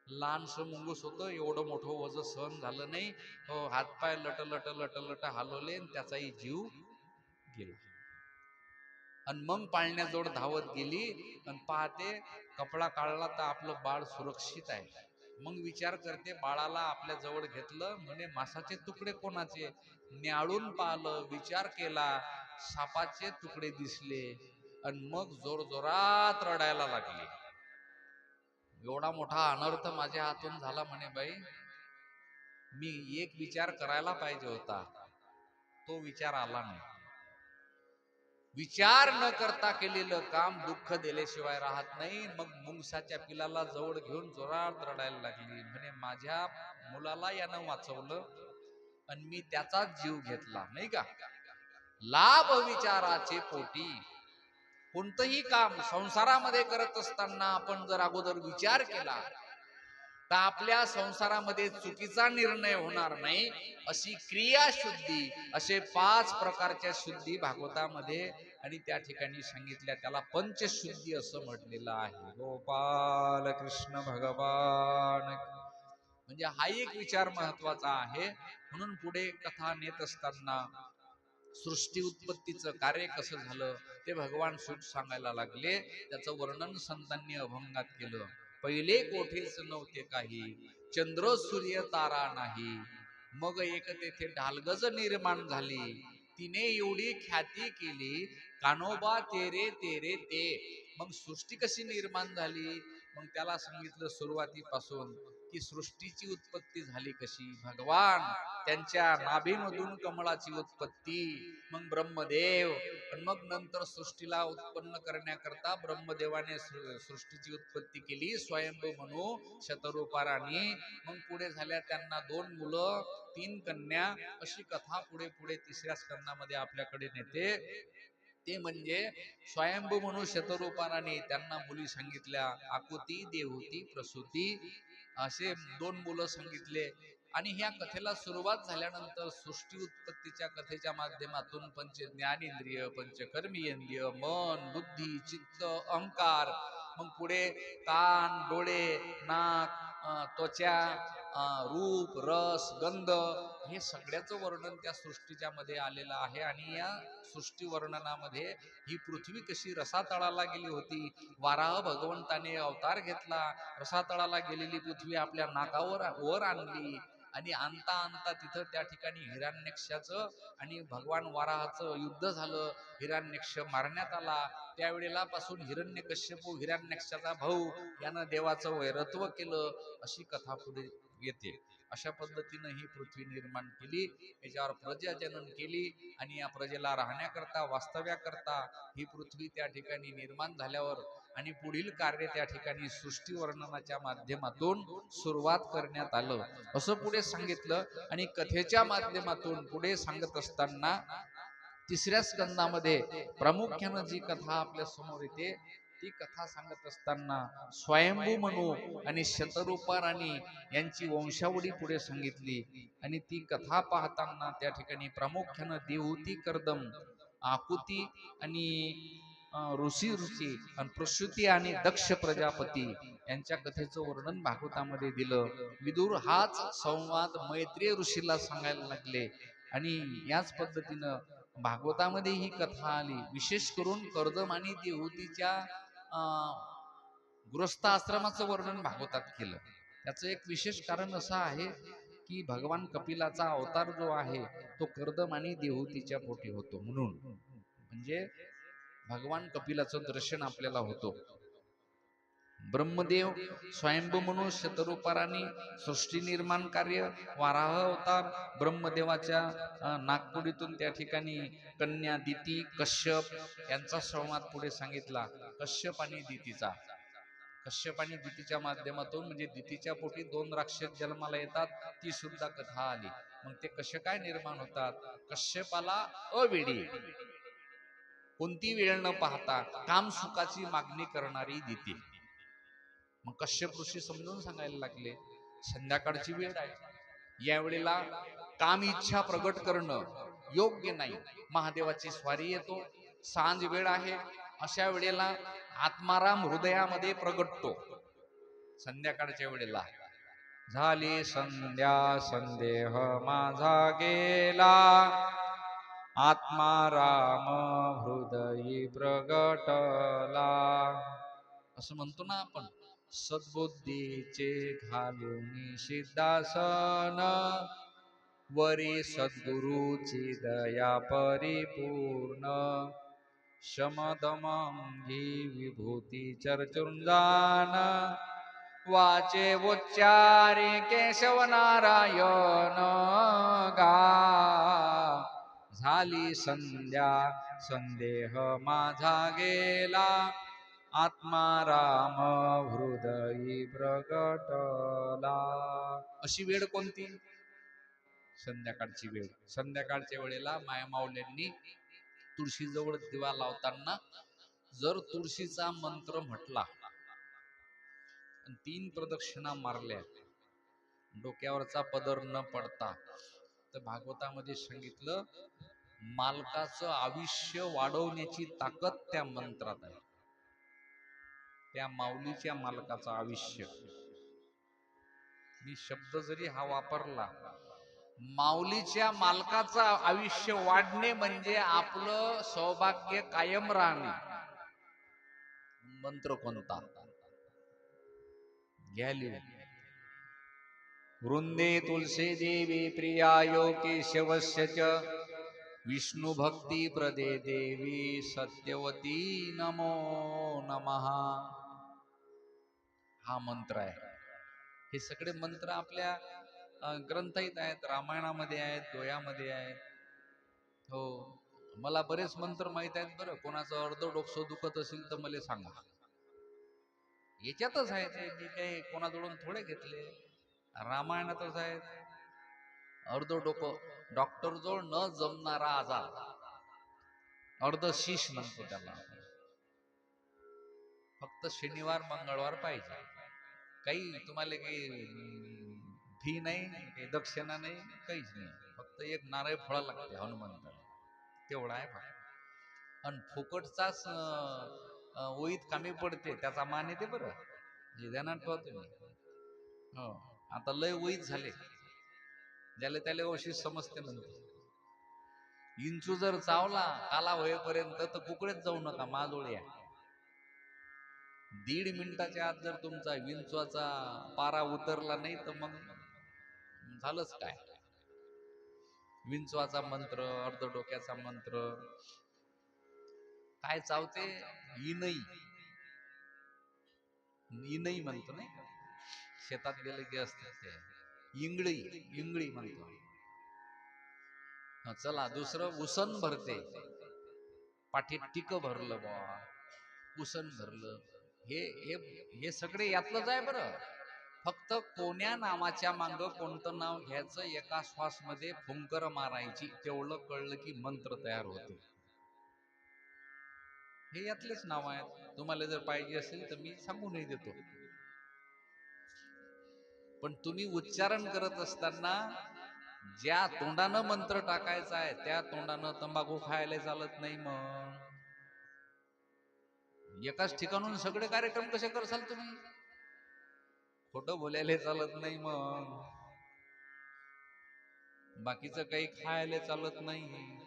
लहानसं मुंगूस होतं, एवढं मोठं वज सहन झालं नाही. हो, हातपाय लट लट लट लट हलवले आणि त्याचाही जीव गेला. आणि मग पाळण्याजवळ धावत गेली आणि पाहते कपडा काढला तर आपलं बाळ सुरक्षित आहे. मग विचार करते, बाळाला आपल्या जवळ घेतलं, म्हणे मासाचे तुकडे कोणाचे? न्याळून पाहिलं, विचार केला, सापाचे तुकडे दिसले. आणि मग जोरजोरात रडायला लागली. एवढा मोठा अनर्थ माझ्या हातून झाला म्हणे. बाई, मी एक विचार करायला पाहिजे होता, तो विचार आला नाही. विचार न करता केलेलं काम दुःख दिल्याशिवाय राहत नाही. मग मुंगसाच्या पिलाला जवळ घेऊन जोरात रडायला लागली. म्हणे माझ्या मुलाला यानं वाचवलं आणि मी त्याचाच जीव घेतला, नाही का? लाभ विचाराचे पोटी कोणतंही काम संसारामध्ये करत असताना आपण जर अगोदर विचार केला तर आपल्या संसारामध्ये चुकीचा निर्णय होणार नाही. अशी क्रियाशुद्धी, असे 5 प्रकारच्या शुद्धी भागवतामध्ये आणि त्या ठिकाणी सांगितल्या. त्याला पंचशुद्धी असं म्हटलेलं आहे. गोपाल कृष्ण भगवान. म्हणजे हा एक विचार महत्वाचा आहे. म्हणून पुढे कथा नेत असताना सृष्टी उत्पत्तीचं कार्य कसं झालं ते भगवान सूत सांगायला लागले. त्याचं वर्णन संतांनी अभंगात केलं. पहिले कोठेच नव्हते काही, चंद्र सूर्य तारा नाही. मग एक तेथे ढालगज निर्माण झाली, तिने एवढी ख्याती केली, कानोबा तेरे तेरे ते. मग सृष्टी कशी निर्माण झाली? मग त्याला सांगितलं सुरुवातीपासून की सृष्टीची उत्पत्ती झाली कशी. भगवान त्यांच्या नाभीमधून कमळाची उत्पत्ती, मग ब्रह्मदेव, आणि मग नंतर सृष्टीला उत्पन्न करण्याकरता ब्रह्मदेवाने सृष्टीची उत्पत्ती केली, स्वयंभू म्हणू शतरूपाराणी. मग पुढे झाल्या त्यांना 2 मुलं 3 कन्या. अशी कथा पुढे पुढे 3ऱ्या स्कंदामध्ये आपल्याकडे नेते. ते म्हणजे स्वयंभू म्हणू शतरूपाराणी, त्यांना मुली सांगितल्या, आकुती, देवहूती, प्रसूती, असे 2 मुलं सांगितले. आणि ह्या कथेला सुरुवात झाल्यानंतर सृष्टी उत्पत्तीच्या कथेच्या माध्यमातून पंच ज्ञानेंद्रिय, पंचकर्मेंद्रिय, मन, बुद्धी, चित्त, अहंकार, मग पुढे कान, डोळे, नाक, त्वचा, रूप, रस, गंध, हे सगळ्याचं वर्णन त्या सृष्टीच्या मध्ये आलेलं आहे. आणि या सृष्टी वर्णनामध्ये ही पृथ्वी कशी रसातळाला गेली होती, वाराह भगवंताने अवतार घेतला, रसातळाला गेलेली पृथ्वी आपल्या नाकावर वर आणली, आणि आणता आणता तिथं त्या ठिकाणी हिरण्यकश्याचं आणि भगवान वाराहाचं युद्ध झालं. हिरण्यक्ष मारण्यात आला. त्यावेळेला पासून हिरण्यकश्यपू, हिरण्यकश्याचा भाऊ, यानं देवाचं वैरत्व केलं. अशी कथा पुढे येते. अशा पद्धतीनं ही पृथ्वी निर्माण केली, याच्यावर प्रजा जनन केली, आणि या प्रजेला राहण्याकरता, वास्तव्याकरता ही पृथ्वी त्या ठिकाणी निर्माण झाल्यावर आणि पुढील कार्य त्या ठिकाणी सृष्टी वर्णनाच्या माध्यमातून सुरुवात करण्यात आलं, असं पुढे सांगितलं. आणि कथेच्या माध्यमातून पुढे सांगत असताना 3ऱ्या स्कंदामध्ये प्रामुख्यानं जी कथा आपल्या समोर येते, ती कथा सांगत असताना स्वयंभू मनू आणि शतरूपा राणी यांची वंशावळी पुढे सांगितली. आणि ती कथा पाहताना त्या ठिकाणी प्रामुख्यानं देवहूती, कर्दम, आकुती आणि ऋषी आणि प्रसूती आणि दक्ष प्रजापती यांच्या कथेचं वर्णन भागवतामध्ये दिलं. विदुर हाच संवाद मैत्रेय ऋषीला सांगायला लागले. आणि याच पद्धतीनं भागवतामध्ये ही कथा आली. विशेष करून कर्दम आणि देवहूतीच्या गृहस्थ आश्रमाचं वर्णन भागवतात केलं. त्याचं एक विशेष कारण असं आहे की भगवान कपिलाचा अवतार जो आहे तो कर्दम आणि देवहूतीच्या पोटी होतो. म्हणून म्हणजे भगवान कपिलाचं दर्शन आपल्याला होतो. ब्रह्मदेव स्वयंभू म्हणून शतरूपारानी सृष्टी निर्माण कार्य, वाराह अवतार, ब्रह्मदेवाच्या नागपुडीतून त्या ठिकाणी कन्या दिती, कश्यप यांचा संवाद पुढे सांगितला. कश्यप आणि दितीचा, कश्यप आणि दितीच्या माध्यमातून म्हणजे दितीच्या पोटी 2 राक्षस जन्माला येतात, ती सुद्धा कथा आली. मग ते कसे काय निर्माण होतात? कश्यपाला अवेडी, कोणती वेळ न पाहता काम सुखाची मागणी करणारी दिती. मग कश्यप ऋषी समजून सांगायला लागले, संध्याकाळची वेळ आहे, या वेळेला काम इच्छा प्रगट करणं योग्य नाही. महादेवाची स्वारी येतो, सांज वेळ आहे, अशा वेळेला आत्माराम हृदयामध्ये प्रगटतो. संध्याकाळच्या वेळेला झाली संध्या संदेह माझा गेला, आत्मा राम हृदयी प्रगटला. असं म्हणतो ना आपण, सद्बुद्धीचे घालून सिद्धासन, वरी सद्गुरूची दया परिपूर्ण, शमदमंगी विभूती चर्चुंजान, वाचे उच्चारी केशव नारायण गा. झाली संध्या संदेह माझा गेला, आत्मा राम हृदयी प्रगटला. अशी वेळ कोणती? संध्याकाळची वेळ. संध्याकाळच्या वेळेला मायामाऊल्यांनी तुळशीजवळ दिवा लावताना जर तुळशीचा मंत्र म्हटला, 3 प्रदक्षिणा मारल्या, डोक्यावरचा पदर न पडता, तर भागवतामध्ये सांगितलं मालकाचं आयुष्य वाढवण्याची ताकद त्या मंत्रात आहे. त्या माऊलीच्या मालकाचं आयुष्य, मी शब्द जरी हा वापरला, माऊलीच्या मालकाचं आयुष्य वाढणे म्हणजे आपलं सौभाग्य कायम राहणे. मंत्र कोणता? घ्या लिहून. वृंदे तुलसी देवी प्रियायो केशवस्य च, विष्णु भक्ती प्रदे देवी सत्यवती नमो नमः. हा मंत्र आहे. हे सगळे मंत्र आपल्या ग्रंथात आहेत, रामायणामध्ये आहेत, दोयामध्ये आहेत. हो, मला बरेच मंत्र माहित आहेत बरं. कोणाचं अर्ध डोकं दुखत असेल तर मला सांगा, याच्यातच आहे ते. मी काही कोणाजवळून थोडे घेतले, रामायणातच आहेत. अर्ध डोकं, डॉक्टर जवळ न जमणारा आजार, अर्ध शीश म्हणतो त्याला. फक्त शनिवार मंगळवार पाहिजे. काही तुम्हाला काही फी नाही, काही दक्षिणा नाही, काहीच नाही. फक्त एक नारळ फळ लागते हनुमंताला, तेवढा आहे फक्त. आणि फुकटचाच ओळीत कामी पडते, त्याचा मान येते बरं. हे ध्यानात ठेवा तुम्ही. हो, आता लय ओळीत झाले, ज्याला त्याला अशी समजते म्हणते. इंचू जर चावला काला होईपर्यंत तर कुकडेच जाऊ नका, माजोळ या. 1.5 मिनिटाच्या आत जर तुमचा विंचवाचा पारा उतरला नाही तर मग झालंच काय. विंचवाचा मंत्र, अर्ध डोक्याचा मंत्र. काय चावते? इनई, इनई म्हणतो नाही, शेतात गेले की असतात ते. इंगळी, इंगळी म्हणतो. चला दुसरं, उसन भरते. पाठीत टिक भरलं बा, उसन भरलं. हे हे हे सगळे यातलंच आहे बरं. फक्त कोण्या नावाच्या मांग कोणतं नाव घ्यायचं, एका श्वास मध्ये फुंकर मारायची, तेवढं कळलं की मंत्र तयार होतो. हे यातलेच नाव आहेत. तुम्हाला जर पाहिजे असेल तर मी सांगूनही देतो. पण तुम्ही उच्चारण करत असताना ज्या तोंडानं मंत्र टाकायचा आहे त्या तोंडानं तंबाखू खायला चालत नाही. मग एकाच ठिकाणून सगळे कार्यक्रम कसे करसाल तुम्ही? खोटं बोलायला चालत नाही, मग बाकीचं काही खायला चालत नाही.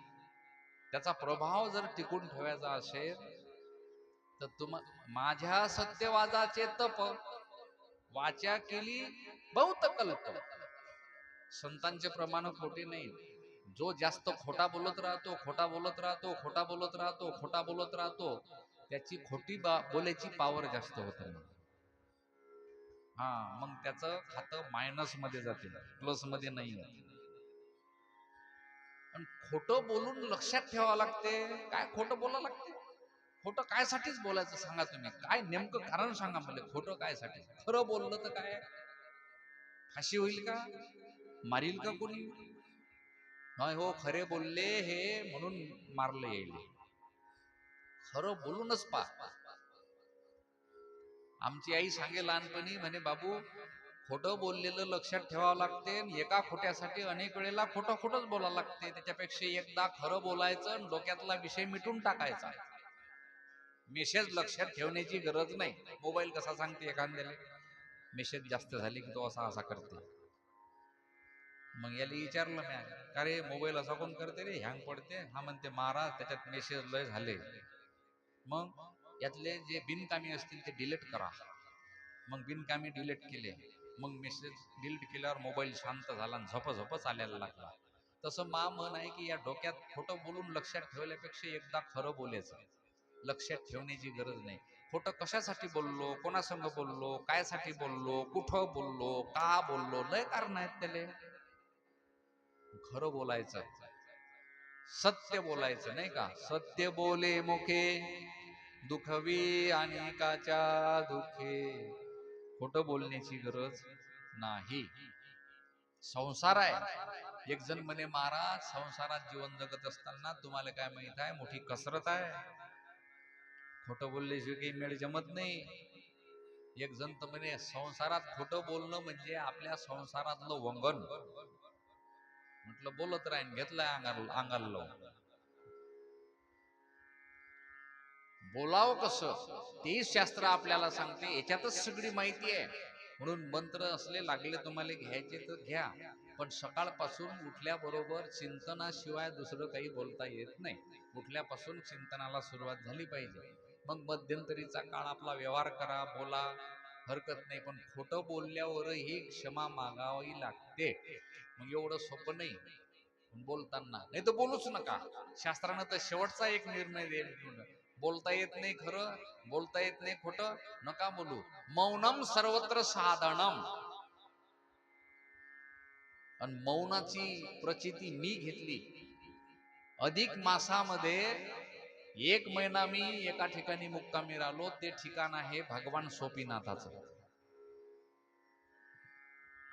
त्याचा प्रभाव जर टिकून ठेवायचा असेल तर माझ्या सत्यवादाचे तप वाचा केली बहुत कल्प. संतांचे प्रमाण खोटे नाही. जो जास्त खोटा बोलत राहतो, खोटा बोलत राहतो, खोटा बोलत राहतो, खोटा बोलत राहतो, त्याची खोटी बोलायची पावर जास्त होते. हा, मग त्याचं खातं मायनस मध्ये जाते, प्लस मध्ये नाही. पण खोटं बोलून लक्षात ठेवावं लागते. काय खोटं बोलावं लागते? खोटं काय साठीच बोलायचं सांगा तुम्ही? काय नेमकं कारण सांगा मला, खोटं काय साठी? खरं बोललं तर काय फाशी होईल का? मारील का कोणी? नाही हो, खरे बोलले हे म्हणून मारलं येईल. खरं बोलूनच पा. आमची आई सांगे लहानपणी, म्हणे बाबू खोटं बोललेलं लक्षात ठेवावं लागते. एका खोट्यासाठी अनेक वेळेला खोटंच बोलावं लागते. त्याच्यापेक्षा एकदा खरं बोलायचं, डोक्यातला विषय मिटून टाकायचा. मेसेज लक्षात ठेवण्याची गरज नाही. मोबाईल कसा सांगते एखाद्याला, मेसेज जास्त झाली की तो असा असा करते. मग याला विचारलं मी, का रे मोबाईल असा कोण करते रे, हँग पडते? हा म्हणते महाराज त्याच्यात मेसेज लय झाले. मग यातले जे बिनकामी असतील ते डिलीट करा. मग बिनकामी डिलीट केले. मग मेसेज डिलीट केल्यावर मोबाईल शांत झाला आणि झप चालायला लागला. तसं म्हण आहे की या डोक्यात खोटं बोलून लक्षात ठेवल्यापेक्षा एकदा खरं बोलायचं. लक्षात ठेवण्याची गरज नाही. खोटं कशासाठी बोललो, कोणासंग बोललो, कायसाठी बोललो, कुठं बोललो, का बोललो, लय कारण आहेत त्याले. खरं बोलायचं, सत्य बोलायचं, नाही का? सत्य बोले मुखे दुखवी आणि काच्या दुखे. खोटं बोलण्याची गरज नाही. संसार आहे. एक जण म्हणे महाराज संसारात जीवन जगत असताना तुम्हाला काय माहित आहे, मोठी कसरत आहे. खोटं बोलल्याशिवाय काही मेळ जमत नाही. एक जण तर म्हणे संसारात खोटं बोलणं म्हणजे आपल्या संसारातलं वंगण. म्हटलं बोलत राहीन, घेतलंय अंगाला लावून. बोलावं कसं तेही शास्त्र आपल्याला सांगते. याच्यातच सगळी माहिती आहे. म्हणून मंत्र असले लागले तुम्हाला घ्यायचे तर घ्या, पण सकाळपासून उठल्याबरोबर चिंतनाशिवाय दुसरं काही बोलता येत नाही. उठल्यापासून चिंतनाला सुरुवात झाली पाहिजे. मग मध्यंतरीचा काळ आपला व्यवहार करा, बोला, हरकत नाही. पण खोटं बोलल्यावरही क्षमा मागावी लागते. मग एवढं सोपं नाही बोलताना. नाही तर बोलूच नका. शास्त्रानं तर शेवटचा एक निर्णय दिला, बोलता येत नाही खरं, बोलता येत नाही खोटं, नका बोलू. मौनम सर्वत्र साधनम. आणि मौनाची प्रचिती मी घेतली. अधिक मासामध्ये 1 महिना मी एका ठिकाणी मुक्कामी राहिलो. ते ठिकाण आहे भगवान सोपीनाथाचं.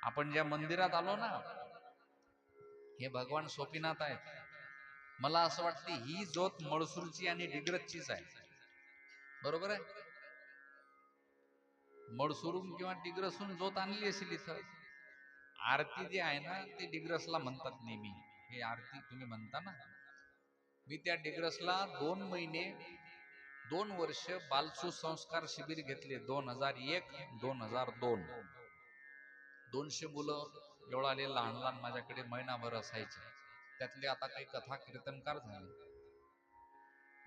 आपण ज्या मंदिरात आलो ना, हे भगवान सोपीनाथ आहे. मला असं वाटते ही ज्योत मळसूरची आणि डिग्रजचीच आहे. बरोबर आहे? मळसूरून किंवा डिग्रसून ज्योत आणली असेल इथं. आरती जी आहे ना ते डिग्रसला म्हणतात नेहमी. हे आरती तुम्ही म्हणता ना. मी त्या डिग्रसला 2 महिने 2 वर्ष बालसुसंस्कार शिबिर घेतले. 2001 2002. 200 मुलं एवढाले लहान लहान माझ्याकडे महिनाभर असायचे. त्यातले आता काही कथा कीर्तनकार झाले.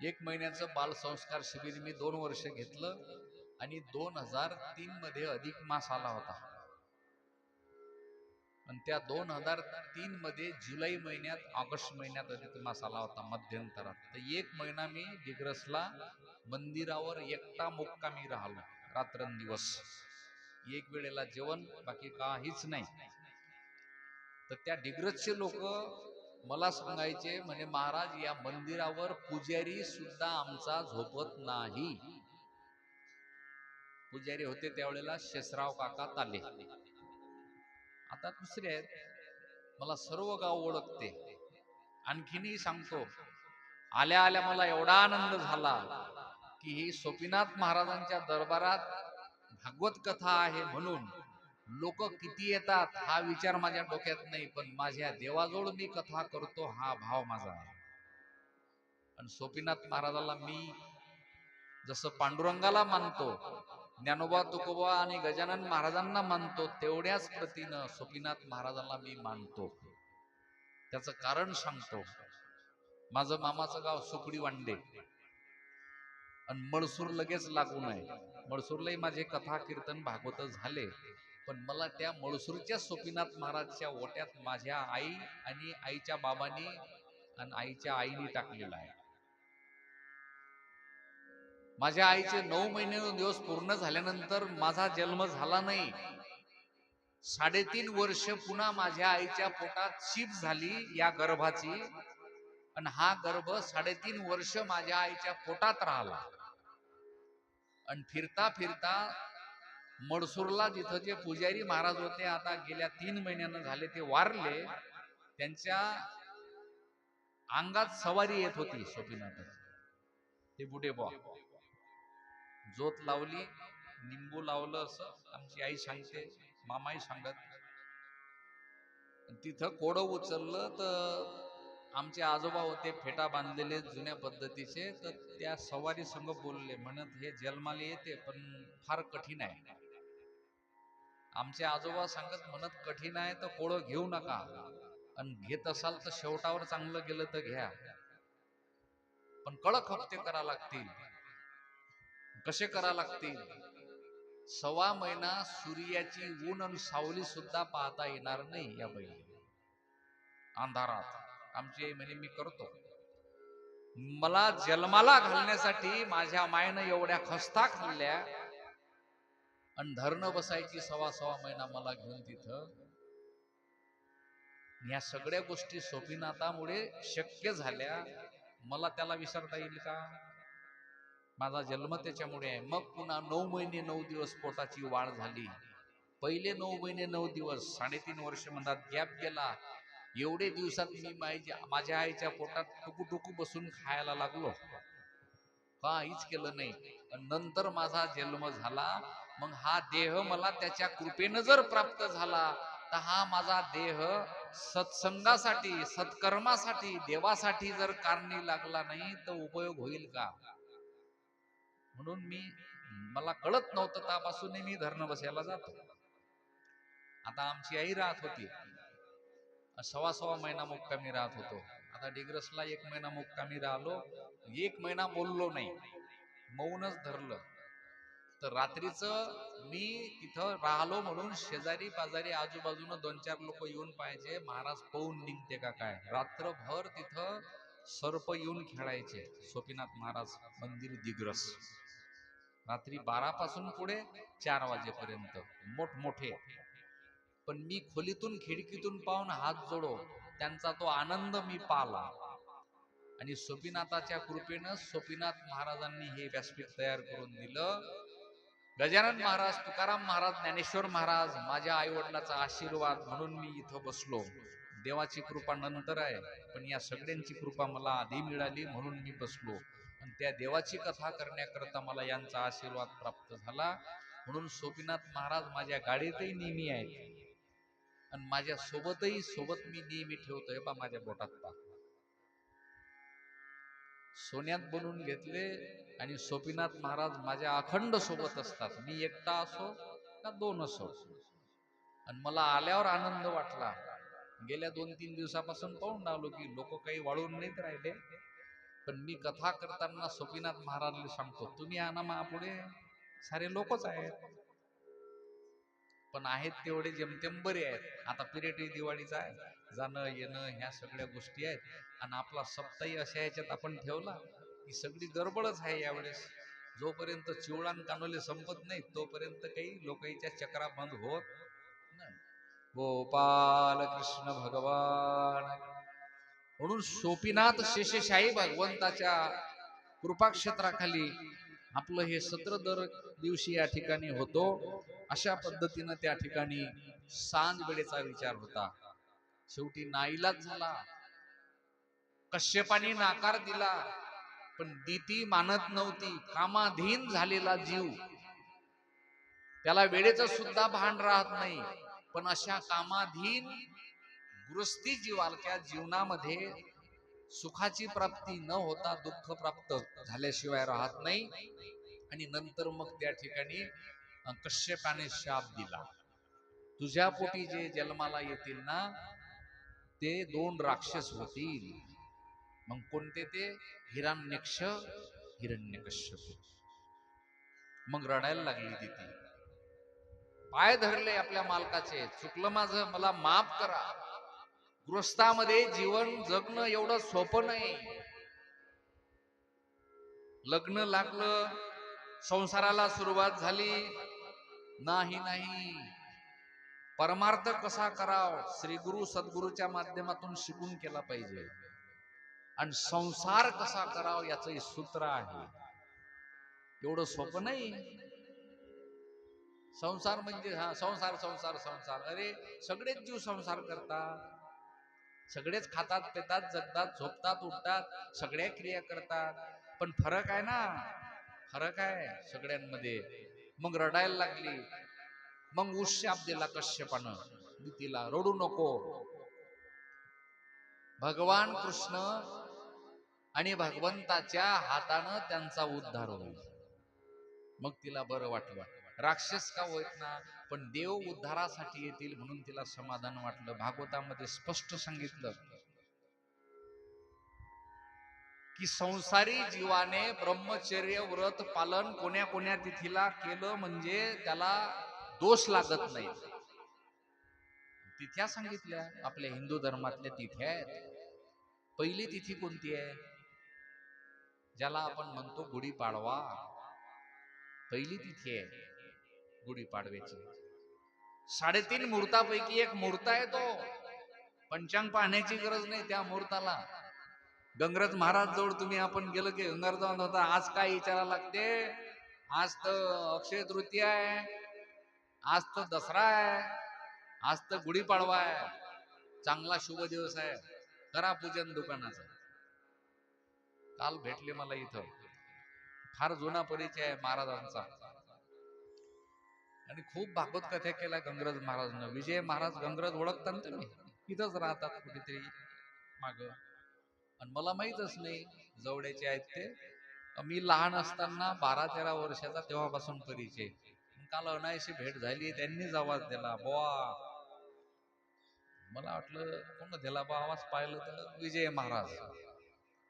1 महिन्याचं बालसंस्कार शिबिर मी 2 वर्ष घेतलं. आणि 2003 मध्ये अधिक मास आला होता. आणि त्या 2003 मध्ये जुलै महिन्यात ऑगस्ट महिन्यात अधिक मास आला होता मध्यंतरात. तर 1 महिना मी डिग्रसला मंदिरावर एकटा मुक्कामी राहिलो रात्रंदिवस. एक वेळेला जेवण, बाकी काहीच नाही. तर त्या डिग्रजचे लोक मला सांगायचे, म्हणे महाराज या मंदिरावर पुजारी सुद्धा आमचा झोपत नाही. पुजारी होते त्यावेळेला शेषराव काका ताले. आता दुसरे आहेत. मला सर्व गाव ओळखते. आणखीनही सांगतो, आल्या आल्या मला एवढा आनंद झाला की ही सोपीनाथ महाराजांच्या दरबारात भागवत कथा आहे म्हणून लोक किती येतात हा विचार माझ्या डोक्यात नाही, पण माझ्या देवाजवळ मी कथा करतो हा भाव माझा आहे. आणि सोपीनाथ महाराजाला मी जसं पांडुरंगाला मानतो, ज्ञानोबा तुकोबा आणि गजानन महाराजांना मानतो, तेवढ्याच प्रतीनं सोपीनाथ महाराजांना मी मानतो. त्याचं कारण सांगतो. माझं मामाचं गाव सुकडी वांडे आणि मळसूर लगेच लागून आहे. मळसूरलाही माझे कथा कीर्तन भागवत झाले, पण मला त्या मळसूरच्या सोपीनाथ महाराजच्या ओट्यात माझ्या आई आणि आईच्या बाबांनी आणि आईच्या आईने टाकलेला आहे. माझ्या आईचे 9 महिने दिवस पूर्ण झाल्यानंतर माझा जन्म झाला नाही. 3.5 वर्ष पुन्हा माझ्या आईच्या पोटात चीप झाली या गर्भाची. आणि हा गर्भ 3.5 वर्ष माझ्या आईच्या पोटात राहिला. आणि फिरता फिरता मडसूरला जिथं जे पुजारी महाराज होते, आता गेल्या 3 महिन्यानं झाले ते वारले. त्यांच्या अंगात सवारी येत होती सोपीनाथाची. ते बुढे बा ज्योत लावली, निंबू लावलं असं आमची आई सांगते, मामाही सांगत. तिथं कोडं उचललं तर आमचे आजोबा होते फेटा बांधलेले जुन्या पद्धतीचे. तर त्या सवारी संग बोलले, म्हणत हे जन्माला येते पण फार कठीण आहे. आमचे आजोबा सांगत म्हणत, कठीण आहे तर कोळं घेऊ नका, आणि घेत असाल तर शेवटावर चांगलं गेलं तर घ्या, पण कडक हप्ते करा लागतील. कसे करा लागतील? 1.25 महिना सूर्याची ऊन आणि सावली सुद्धा पाहता येणार नाही या बैल अंधारात. आमची आई म्हणे, मी करतो. मला जन्माला घालण्यासाठी माझ्या मायनं एवढ्या खस्ता खाल्ल्या, आणि धरणं बसायची 1.25 महिना मला घेऊन तिथं. या सगळ्या गोष्टी सोपीनाथामुळे शक्य झाल्या. मला त्याला विसरता येईल का? माझा जन्म त्याच्यामुळे आहे. मग पुन्हा 9 महिने 9 दिवस पोटाची वाढ झाली. पहिले 9 महिने 9 दिवस 3.5 वर्ष म्हणतात गॅप गेला. एवढे दिवसात मी माझ्या आईच्या पोटात टुकू बसून खायला लागलो, काहीच केलं नाही. आणि नंतर माझा जन्म झाला. मग हा देह मला त्याच्या कृपेनं जर प्राप्त झाला, तर हा माझा देह सत्संगासाठी, सत्कर्मासाठी, देवासाठी जर कारणी लागला नाही तर उपयोग होईल का? म्हणून मला कळत नव्हतं त्यापासून मी धरणं बसायला जातो. आता आमची आई राहत होती, 1.25 महिना मुक्कामी राहत होतो. आता डिग्रसला 1 महिना मुक्कामी राहिलो. 1 महिना बोललो नाही, मौनच धरलं. तर रात्रीचं मी तिथं राहिलो म्हणून शेजारी पाजारी आजूबाजूनं 2-4 लोक येऊन पाहायचे, महाराज पळून निघते का काय. रात्रभर तिथं सर्प येऊन खेळायचे. सोपीनाथ महाराज मंदिर दिग्रस, रात्री 12 पासून पुढे 4 वाजेपर्यंत मोठमोठे. पण मी खोलीतून खिडकीतून पाहून हात जोडो, त्यांचा तो आनंद मी पाहला. आणि सोपीनाथाच्या कृपेनं सोपीनाथ महाराजांनी हे व्यासपीठ तयार करून दिलं. गजानन महाराज, तुकाराम महाराज, ज्ञानेश्वर महाराज, माझ्या आई वडिलाचा आशीर्वाद म्हणून मी इथं बसलो. देवाची कृपा नंतर आहे, पण या सगळ्यांची कृपा मला आधी मिळाली म्हणून मी बसलो. आणि त्या देवाची कथा करण्याकरता मला यांचा आशीर्वाद प्राप्त झाला. म्हणून सोपीनाथ महाराज माझ्या गाडीतही नेहमी आहेत, आणि माझ्या सोबत मी नेहमी ठेवतोय. बा माझ्या बोटात पा सोन्यात बनवून घेतले. आणि सोपीनाथ महाराज माझ्या अखंड सोबत असतात, मी एकटा असो का 2 असो. आणि मला आल्यावर आनंद वाटला. गेल्या 2-3 दिवसापासून पाहून आलो की लोक काही वाळून नाहीत राहिले, पण मी कथा करताना सोपीनाथ महाराजला सांगतो, तुम्ही आणा महापुढे, सारे लोकच आहेत, पण आहेत तेवढे जेमतेम बरे आहेत. आता पिरियड दिवाळीचा आहे, जाणं येणं ह्या सगळ्या गोष्टी आहेत. आणि आपला सप्ताही अशा ह्याच्यात आपण ठेवला की सगळी गडबडच आहे यावेळेस. जोपर्यंत चिवळान कानोले संपत नाही तोपर्यंत काही लोकांच्या चक्रा बंद होत नाही. गोपाल कृष्ण भगवान. म्हणून सोपीनाथ शेषशाही भगवंताच्या कृपाक्षेत्राखाली आपलं हे सत्र दर दिवशी या ठिकाणी होतो. अशा पद्धतीनं त्या ठिकाणी सांज वेळेचा विचार होता. शेवटी नाईलाज झाला. कश्यपाने नाकार दिला, पण दिती मानत नव्हती. कामाधीन झालेला जीव, त्याला वेळेचं सुद्धा भान राहत नाही. पण अशा कामाधीन गृहस्थी जीवाच्या जीवनामध्ये सुखाची प्राप्ती न होता दुःख प्राप्त झाल्याशिवाय राहत नाही. आणि नंतर मग त्या ठिकाणी कश्यपाने शाप दिला, तुझ्या पोटी जे जन्माला येतील ना ते 2 राक्षस होतील. मग कोणते ते? हिरण्यक्ष, हिरण्यकश्यप. मग रडायला लागली तिथे, पाय धरले आपल्या मालकाचे, चुकलं माझं, मला माफ करा. गृहस्थामध्ये जीवन जगणं एवढं सोपं नाही. लग्न लागलं, संसाराला सुरुवात झाली, नाही परमार्थ कसा कराव श्री गुरु सद्गुरूच्या माध्यमातून शिकून केला पाहिजे. आणि संसार कसा करावा याचं सूत्र आहे. एवढं सोपं नाही. संसार म्हणजे संसार संसार संसार, अरे सगळेच जीव संसार करतात, सगळेच खातात पितात जगतात झोपतात उठतात, सगळ्या क्रिया करतात, पण फरक आहे ना, फरक आहे सगळ्यांमध्ये. मग रडायला लागली. मग उशाप दिला कश्यपानं तिला, रडू नको, भगवान कृष्ण आणि भगवंताच्या हातानं त्यांचा उद्धार होईल. मग तिला बरं वाटलं. राक्षस का होत ना, पण देव उद्धारासाठी येतील म्हणून तिला समाधान वाटलं. भागवतामध्ये स्पष्ट सांगितलं की संसारी जीवाने ब्रह्मचर्य व्रत पालन कोण्या कोण्या तिथीला केलं म्हणजे त्याला दोष लागत नाही. तिथ्या सांगितल्या आपल्या हिंदू धर्मातल्या तिथ्या आहेत. पहिली तिथी कोणती आहे? ज्याला आपण म्हणतो गुढीपाडवा. पहिली तिथी आहे गुढीपाडव्याची. 3.5 मुहूर्तापैकी एक मुहूर्त आहे तो. पंचांग पाहण्याची गरज नाही त्या मुहूर्ताला. गंगराज महाराज जवळ तुम्ही आपण गेलो की गंगराज होता, आज काय विचारायला लागते? आज तर अक्षय तृतीया आहे, आज तर दसरा आहे, आज तर गुढीपाडवा आहे, चांगला शुभ दिवस आहे, करा पूजन दुकानाचं. काल भेटले मला इथं, फार जुना परिचय आहे महाराजांचा आणि खूप भागवत कथा केल्या गंगराज महाराजांना. विजय महाराज गंगराज ओळखता ना तुम्ही, इथंच राहतात कुठेतरी माग. आणि मला माहीतच नाही जवळचे आहेत ते. मी लहान असताना 12-13 वर्षाचा तेव्हापासून परिचय. काल अनायशी भेट झाली, त्यांनीच आवाज दिला, बुवा. मला वाटलं कोण दिला बा आवाज, पाहिलं तर विजय महाराज.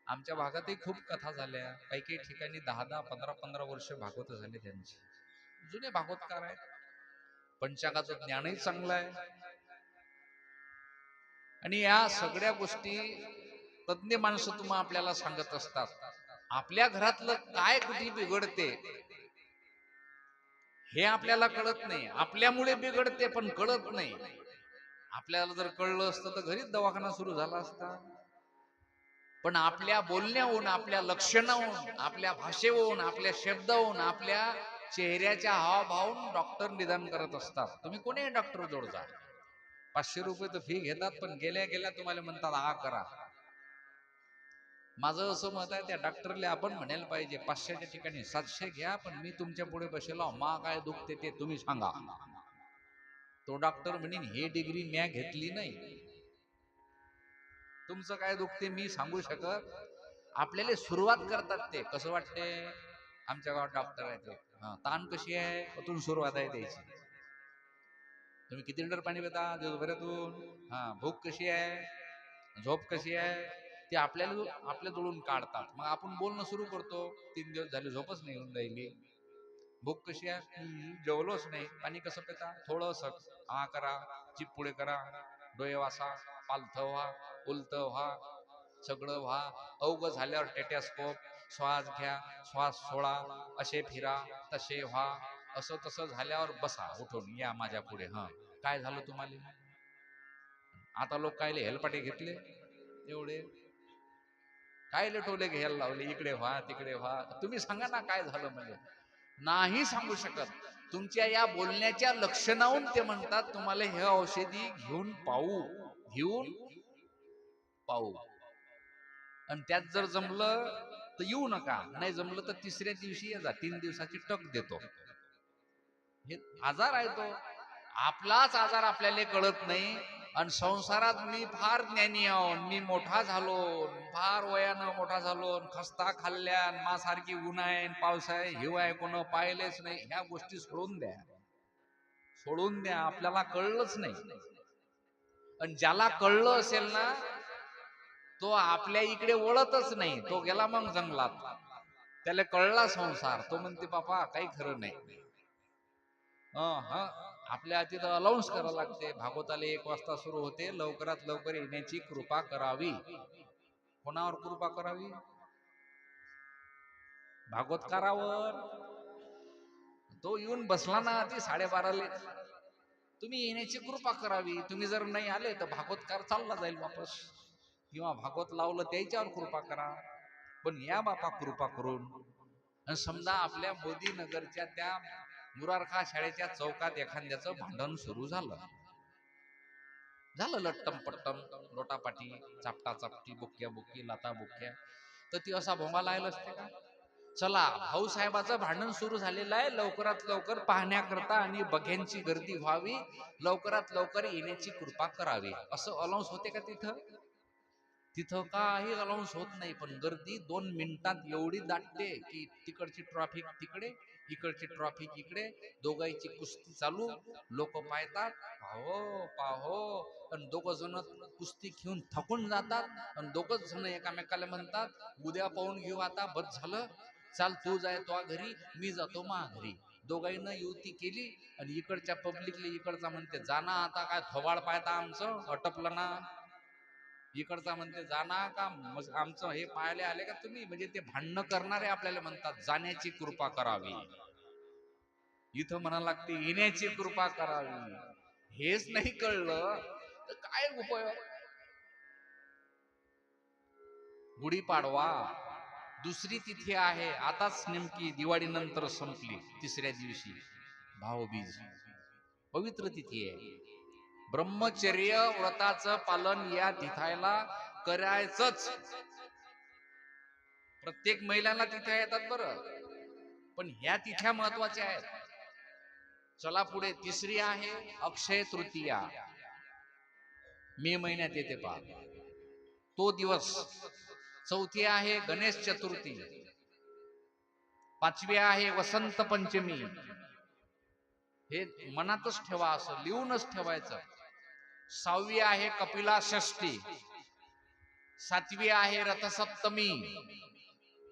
आमच्या भागातही खूप कथा झाल्या, काही काही ठिकाणी 10-10, 15-15 वर्ष भागवत झाले त्यांची. जुने भागवतकार आहेत, पंचांगाचं ज्ञानही चांगलं आहे. आणि या सगळ्या गोष्टी तज्ञ माणसं तुम्हा आपल्याला सांगत असतात. आपल्या घरातलं काय कुठे बिघडते हे आपल्याला कळत नाही. आपल्यामुळे बिघडते पण कळत नाही. आपल्याला जर कळलं असतं तर घरीच दवाखाना सुरू झाला असता. पण आपल्या बोलण्याहून, आपल्या लक्षणाहून, आपल्या भाषेहून, आपल्या शब्दाहून, आपल्या चेहऱ्याच्या हावभावाहून डॉक्टर निदान करत असतात. तुम्ही कोणी डॉक्टर जवळ जा, 500 रुपये तर फी घेतात, पण गेल्या गेल्या तुम्हाला म्हणतात हा करा. माझं असं मत आहे, त्या डॉक्टरला आपण म्हणायला पाहिजे 500च्या ठिकाणी 700 घ्या, पण मी तुमच्या पुढे बसेला, मा काय दुखते ते तुम्ही सांगा. तो डॉक्टर म्हणेन हे डिग्री म्या घेतली नाही, तुमचं काय दुखते मी सांगू शकत. आपल्याला सुरुवात करतात ते कसं वाटते. आमच्या गावात डॉक्टर आहे ते, ताण कशी आहे अतून सुरुवात आहे द्यायची. तुम्ही किती लिटर पाणी पिता दिवसभरातून, भूक कशी आहे, झोप कशी आहे, ते आपल्याला आपल्या जवळून काढतात. मग आपण बोलणं सुरू करतो, 3 दिवस झाले झोपच नाही येऊन राहिली. भूक कशी आहे, जेवलोच नाही. पाणी कसं पिता, थोडंसं. हा करा, चिप पुढे करा, डोळे वासा, पालथ व्हा, उलट व्हा, सगळं व्हा. अवघ झाल्यावर टेटॅस्कोप, श्वास घ्या, श्वास सोडा, असे फिरा, तसे व्हा. असं तसं झाल्यावर बसा उठून, या माझ्या पुढे. काय झालं तुम्हाला? आता लोक कायले हेलपाटे घेतले एवढे, काय लटवले घ्यायला लावले, इकडे व्हा तिकडे व्हा. तुम्ही सांगा ना काय झालं. म्हणजे नाही सांगू शकत. तुमच्या या बोलण्याच्या लक्षणाहून ते म्हणतात तुम्हाला हे औषधी घेऊन पाहू. आणि त्यात जर जमलं तर येऊ नका, नाही जमलं तर 3ऱ्या दिवशी ये जा, 3 दिवसाची टक देतो. हे आजार आहे तो आपलाच आजार, आपल्याला कळत नाही. आणि संसारात मी फार ज्ञानी आहो, मी मोठा झालो, फार वयानं मोठा झालो, खस्ता खाल्ल्या, मासारखी ऊन आहे, पाऊस आहे, हिवाय, कोण पाहिलेच नाही. ह्या गोष्टी सोडून द्या, आपल्याला कळलंच नाही. आणि ज्याला कळलं असेल ना तो आपल्या इकडे वळतच नाही, तो गेला मग जंगलात. त्याला कळला संसार, तो म्हणते बापा काही खरं नाही. आपल्या तिथं अलाउन्स करावं लागते. भागवताला 1 वाजता सुरू होते, लवकरात लवकर येण्याची कृपा करावी. कोणावर कृपा करावी? भागवतकारावर. तो येऊन बसला ना ती 12:30ला, तुम्ही येण्याची कृपा करावी. तुम्ही जर नाही आले तर भागवतकार चालला जाईल वापस, किंवा भागवत लावलं त्याच्यावर कृपा करा. पण या बापा कृपा करून. आणि समजा आपल्या मोदी नगरच्या त्या मुरारखा शाळेच्या चौकात एखाद्याचं भांडण सुरू झालं लट्टम पट्टम, लोटापाटी, चापटा चापटी, बुक्क्या बुक्की, लाता बुक्क्या, तर ती असा भोंगा लायला असते का? चला, भाऊसाहेबाचं भांडण सुरू झालेलं आहे, लवकरात लवकर पाहण्याकरता आणि बघ्यांची गर्दी व्हावी, लवकरात लवकर येण्याची कृपा करावी, असं अलाउन्स होते का तिथं? तिथं काही अलाउन्स होत नाही. पण गर्दी 2 मिनिटात एवढी दाटते की तिकडची ट्रॅफिक तिकडे इकडची ट्रॉफिक इकडे, दोघांची कुस्ती चालू, लोक पाहतात, पाहो पाहो, आणि दोघ जण कुस्ती घेऊन थकून जातात आणि दोघच जण एकामेकाला म्हणतात उद्या पाहून घेऊ, आता बस झालं, चाल तू जाय तो घरी, मी जातो मा घरी. दोघांना युती केली आणि इकडच्या पब्लिकले इकडचा म्हणते जाना, आता काय थोबाड पाहता आमचं अटपलं ना. इकडचा म्हणते जाना का आमचं हे पाहायला आले का तुम्ही, म्हणजे ते भांडणं करणारे आपल्याला म्हणतात जाण्याची कृपा करावी. इथं म्हणा लागते येण्याची कृपा करावी. हेच नाही कळलं तर काय उपयोग. गुढीपाडवा दुसरी तिथी आहे, आताच नेमकी दिवाळी नंतर संपली, तिसऱ्या दिवशी भाऊबीज, पवित्र तिथी आहे. ब्रह्मचर्य व्रताचं पालन या तिथायला करायचंच. प्रत्येक महिलांना तिथ्या येतात बरं, पण ह्या तिथ्या महत्वाच्या आहेत. चला पुढे, तिसरी आहे अक्षय तृतीया, मे महिन्यात येते पहा तो दिवस. चौथी आहे गणेश चतुर्थी. पाचवी आहे वसंत पंचमी. हे मनातच ठेवा, असं लिहूनच ठेवायचं. सहावी आहे कपिला षष्ठी. सातवी आहे रथसप्तमी.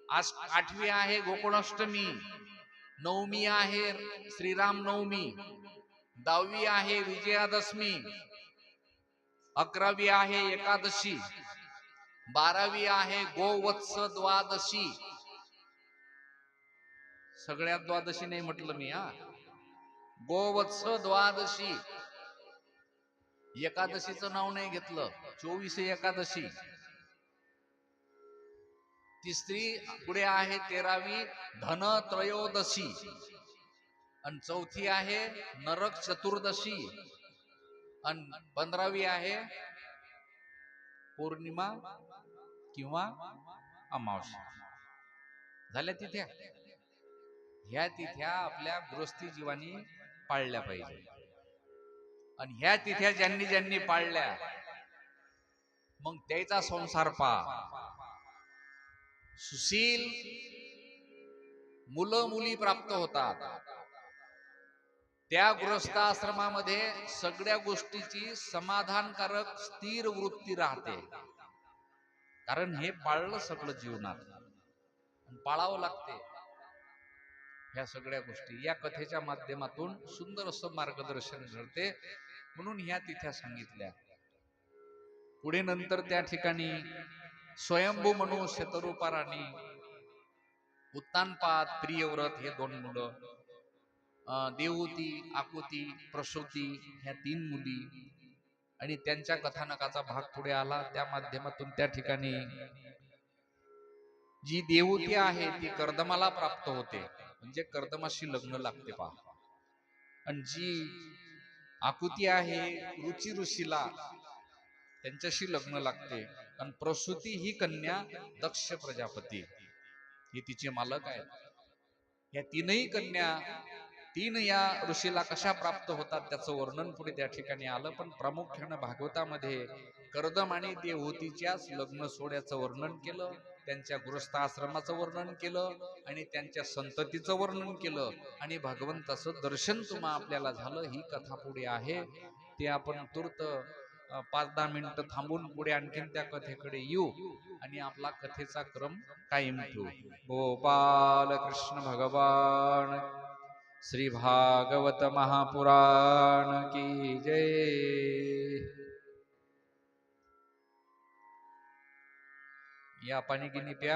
आठवी आहे गोकुळाष्टमी. नवमी आहे श्रीराम नवमी. दहावी आहे विजयादशमी. 11वी आहे एकादशी. 12वी आहे गोवत्स द्वादशी. सगळ्यात द्वादशी नाही म्हटलं मी, हा गोवत्स द्वादशी. एकादशीचं नाव नाही घेतलं, 24 एकादशी. तिसरी पुढे आहे 13वी धन त्रयोदशी. आणि चौथी आहे नरक चतुर्दशी. आणि 15वी आहे पौर्णिमा किंवा अमावस्या. झाल्या तिथ्या. ह्या तिथ्या आपल्या गृहस्थी जीवानी पाळल्या पाहिजे. आणि ह्या तिथ्या ज्यांनी ज्यांनी पाळल्या मग त्याचा संसार सुशील मुलं मुली प्राप्त होतात. त्या गृहस्थाश्रमामध्ये सगळ्या गोष्टीची समाधानकारक स्थिर वृत्ती राहते. कारण हे पाळलं सगळं जीवनात, पाळावं लागते ह्या सगळ्या गोष्टी. या कथेच्या माध्यमातून सुंदर असं मार्गदर्शन घडते, म्हणून ह्या तिथ्या सांगितल्या. पुढे नंतर त्या ठिकाणी स्वयंभू मनु शतरूपा राणी, उत्तानपाद प्रियव्रत हे 2 मुलं, देवहूती आकुती प्रसूती ह्या 3 मुली, आणि त्यांच्या कथानकाचा भाग पुढे आला. त्या माध्यमातून त्या ठिकाणी जी देवहूती आहे ती कर्दमाला प्राप्त होते, म्हणजे कर्दमाशी लग्न लागते पहा. आणि जी आकुती आहे रुची ऋषीला, त्यांच्याशी लग्न लागते. आणि प्रसूती ही कन्या दक्ष प्रजापती, हे तिचे मालक आहेत. या 3ही कन्या 3 या ऋषीला कशा प्राप्त होतात त्याचं वर्णन पुढे त्या ठिकाणी आलं. पण प्रामुख्यानं भागवतामध्ये कर्दम आणि देवहूतीच्याच लग्न सोहळ्याचं वर्णन केलं, त्यांच्या गृहस्थाश्रमाचं वर्णन केलं, आणि त्यांच्या संततीचं वर्णन केलं, आणि भगवंताचं दर्शन तुम्हा आपल्याला झालं. ही कथा पुढे आहे, ते आपण तूर्त 5-10 मिनिटं थांबून पुढे आणखीन त्या कथेकडे येऊ आणि आपला कथेचा क्रम कायम ठेवू. गोपाल कृष्ण भगवान श्री भागवत महापुराण की जय. या पाणी गिनी प्या.